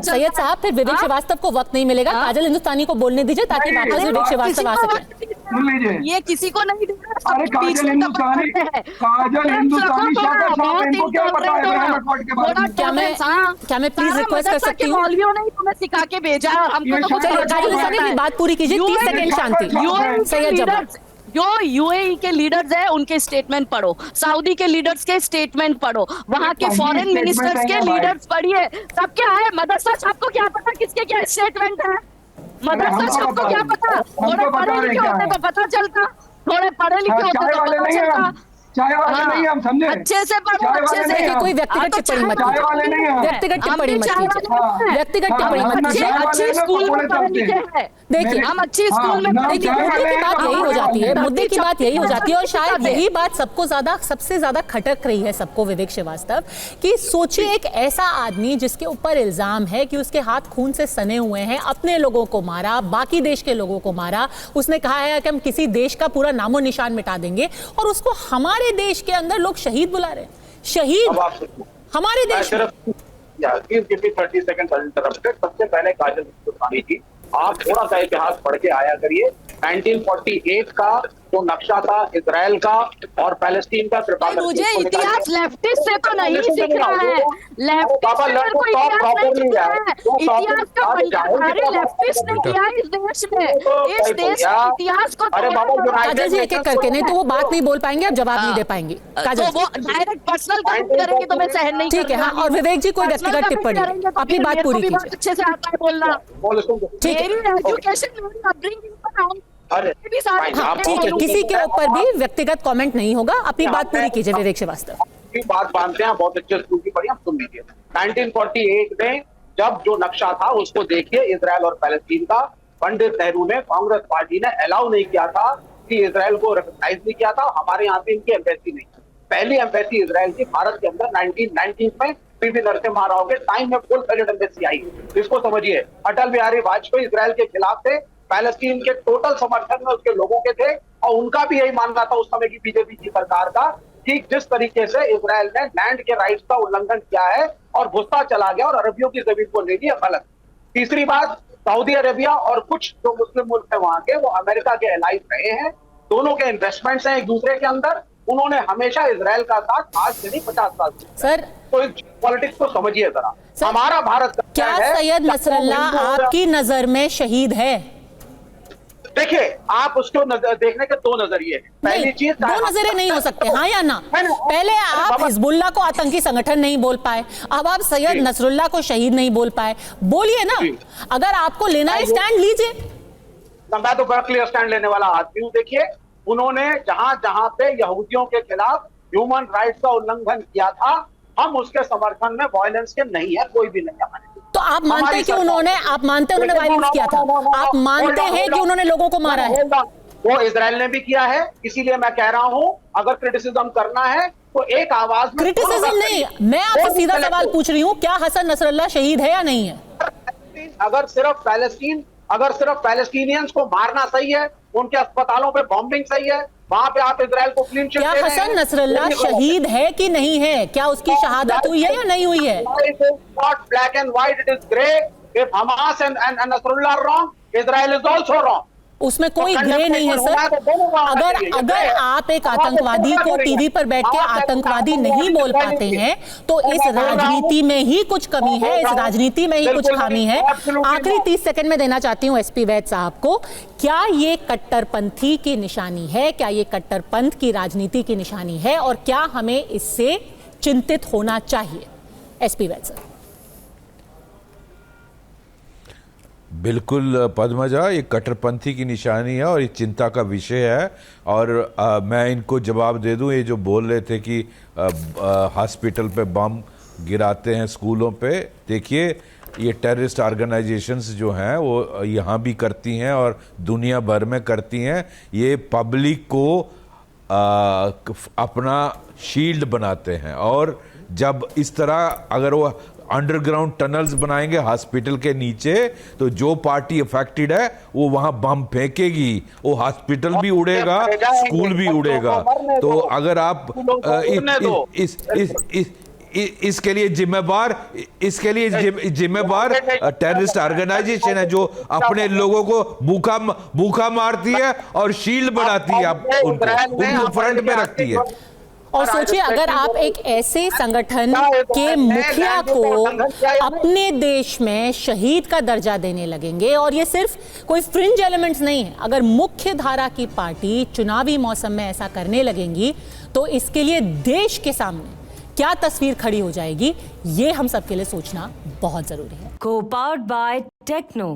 सैयद साहब, फिर विवेक श्रीवास्तव को वक्त नहीं मिलेगा, काजल हिंदुस्तानी को बोलने दीजिए ताकि वापस विवेक श्रीवास्तव आ सके। ये किसी को नहीं दिख रहा। अरे काजल हिंदुस्तानी इनको क्या पता है? क्या मैं प्लीज रिक्वेस्ट कर सकती हूँ? नहीं तुम्हें सिखा के भेजा, हमको तो काजल हिंदुस्तानी अपनी बात पूरी कीजिए, 30 सेकंड शांति। सैयद जवाब। जो यूएई के लीडर्स हैं उनके स्टेटमेंट पढ़ो, सऊदी के लीडर्स के स्टेटमेंट पढ़ो, वहां के फॉरेन मिनिस्टर्स के लीडर्स पढ़िए, सब क्या है। मदरसा सबको क्या पता किसके क्या स्टेटमेंट है? मदरसा सबको क्या पता? थोड़े पढ़े लिखे होते तो पता चलता, थोड़े पढ़े लिखे होते तो पता चलता। चाय वाले नहीं, हम समझे। अच्छे से पढ़ो, अच्छे से। कोई व्यक्तिगत टिप्पणी मत कीजिए, व्यक्तिगत टिप्पणी मत कीजिए, व्यक्तिगत टिप्पणी मत कीजिए। अच्छे स्कूल में पढ़े लिखे हैं, देखिए हम अच्छी स्कूल में पढ़े लिखे हैं। मुद्दे की बात यही हो जाती है, मुद्दे की बात यही हो जाती है, और शायद यही बात सबसे ज्यादा खटक रही है सबको, विवेक श्रीवास्तव, कि सोचिए एक ऐसा आदमी जिसके ऊपर इल्जाम है कि उसके हाथ खून से सने हुए हैं, अपने लोगों को मारा, बाकी देश के लोगों को मारा, उसने कहा है कि हम किसी देश का पूरा नामो निशान मिटा देंगे, और उसको हमारे देश के अंदर लोग शहीद बुला रहे हैं। शहीद हमारे देश में। 30 सेकंड अनइंटरप्टेड। सबसे पहले काजल हिंदुस्तानी जी, आप थोड़ा सा इतिहास पढ़ के आया करिए। 1948 का जो नक्शा था इजराइल का और पैलेस्टीन का, मुझे इतिहास लेफ्टिस्ट से तो नहीं सीख रहा है, लेफ्टिस्ट ने किया इस देश में, इस देश के इतिहास को। काजल जी एक एक करके, नहीं तो वो बात नहीं बोल पाएंगे, आप जवाब नहीं दे पाएंगे। काजल वो डायरेक्ट पर्सनल कमेंट करेंगे तो मैं सहन नहीं। ठीक है, हाँ। और विवेक जी कोई व्यक्तिगत टिप्पणी, अपनी बात पूरी कीजिए। अच्छे से आता है बोलना, मेरी एजुकेशन, मेरी अपब्रिंगिंग पर ठीक है, किसी के ऊपर भी व्यक्तिगत कमेंट नहीं होगा, अपनी बात पूरी कीजिए विवेक श्रीवास्तव। बात मानते हैं, बहुत अच्छे स्कूल की पढ़ी, हम सुन लीजिए। 1948 में जब जो नक्शा था उसको देखिए, इजराइल और पैलेस्टीन का, पंडित नेहरू ने, कांग्रेस पार्टी ने अलाउ नहीं किया था कि इजराइल को रिकॉग्नाइज नहीं किया था। हमारे यहाँ पे इनकी एम्बेसी नहीं, पहली एम्बेसी इजराइल की भारत के अंदर 1990 में पीवी नरसिम्हा राव के टाइम में फुल फ्लेजेड एम्बेसी आई। इसको समझिए। अटल बिहारी वाजपेयी इजराइल के खिलाफ थे, पैलेस्टीन के टोटल समर्थन में उसके लोगों के थे, और उनका भी यही मानना था उस समय की बीजेपी की सरकार का कि जिस तरीके से इजराइल ने लैंड के राइट्स का उल्लंघन किया है और घुसता चला गया और अरबियों की जमीन को ले लिया, गलत। तीसरी बात, सऊदी अरेबिया और कुछ जो मुस्लिम मुल्क है वहां के, वो अमेरिका के एलाइज रहे हैं, दोनों के इन्वेस्टमेंट्स हैं एक दूसरे के अंदर। उन्होंने हमेशा इजराइल का साथ आज से नहीं 50 साल सर, तो पॉलिटिक्स को समझिए जरा। हमारा भारत क्या सैयद नसरल्लाह आपकी नजर में शहीद है? देखिए, आप उसको देखने के दो नजरिए हैं। पहली चीज, दो नजरिए नहीं हो सकते, हाँ या ना? पहले आप हिजबुल्लाह को आतंकी संगठन नहीं बोल पाए, अब आप सैयद नसरुल्लाह को शहीद नहीं बोल पाए। बोलिए ना, अगर आपको लेना है स्टैंड लीजिए। मैं तो बड़ा क्लियर स्टैंड लेने वाला आदमी हूँ। देखिए, उन्होंने जहां जहां पे यहूदियों के खिलाफ ह्यूमन राइट्स का उल्लंघन किया था, हम उसके समर्थन में वायलेंस के नहीं है, कोई भी नहीं हमारे। तो आप मानते हैं कि उन्होंने वायलेंस किया था? आप मानते हैं कि उन्होंने लोगों को मारा है? वो इजराइल ने भी किया है, इसीलिए मैं कह रहा हूं अगर क्रिटिसिज्म करना है तो एक आवाज में। क्रिटिसिज्म नहीं, मैं आपसे सीधा सवाल पूछ रही हूँ, क्या हसन नसरल्लाह शहीद है या नहीं है? अगर सिर्फ पैलेस्टीनियंस को मारना सही है, उनके अस्पतालों पे बॉम्बिंग सही है, वहां पे आप इजराइल को क्लीन चिट दे रहे हैं। क्या हसन नसरल्लाह शहीद है कि नहीं है? क्या उसकी शहादत हुई है या नहीं हुई है? Not black and white, it is grey. If Hamas and Nasrallah are wrong, Israel is also wrong. उसमें कोई ग्रे नहीं है सर। अगर आप एक आतंकवादी को टीवी पर बैठ के आतंकवादी नहीं बोल पाते हैं तो इस राजनीति में ही कुछ कमी है, इस राजनीति में ही कुछ खामी है। आखिरी 30 सेकंड में देना चाहती हूँ एसपी वैद साहब को, क्या ये कट्टरपंथी की निशानी है? क्या ये कट्टरपंथ की राजनीति की निशानी है? और क्या हमें इससे चिंतित होना चाहिए? एसपी वैद साहब। बिल्कुल पद्मजा, ये कट्टरपंथी की निशानी है और ये चिंता का विषय है। और मैं इनको जवाब दे दूं, ये जो बोल रहे थे कि हॉस्पिटल पे बम गिराते हैं, स्कूलों पे, देखिए ये टेररिस्ट ऑर्गेनाइजेशंस जो हैं वो यहाँ भी करती हैं और दुनिया भर में करती हैं। ये पब्लिक को अपना शील्ड बनाते हैं और जब इस तरह अगर वो अंडरग्राउंड टनल्स बनाएंगे हॉस्पिटल के नीचे, तो जो पार्टी अफेक्टेड है वो वहां बम फेंकेगी, वो हॉस्पिटल भी उड़ेगा, स्कूल भी उड़ेगा। तो अगर आप इसके लिए जिम्मेवार टेररिस्ट ऑर्गेनाइजेशन है जो अपने लोगों को भूखा मारती है और शील्ड बनाती है, उनको फ्रंट में रखती है। और सोचिए, अगर आप एक ऐसे संगठन के मुखिया को अपने देश में शहीद का दर्जा देने लगेंगे, और ये सिर्फ कोई फ्रिंज एलिमेंट्स नहीं है, अगर मुख्य धारा की पार्टी चुनावी मौसम में ऐसा करने लगेंगी तो इसके लिए देश के सामने क्या तस्वीर खड़ी हो जाएगी, ये हम सबके लिए सोचना बहुत जरूरी है। Co-powered by Techno.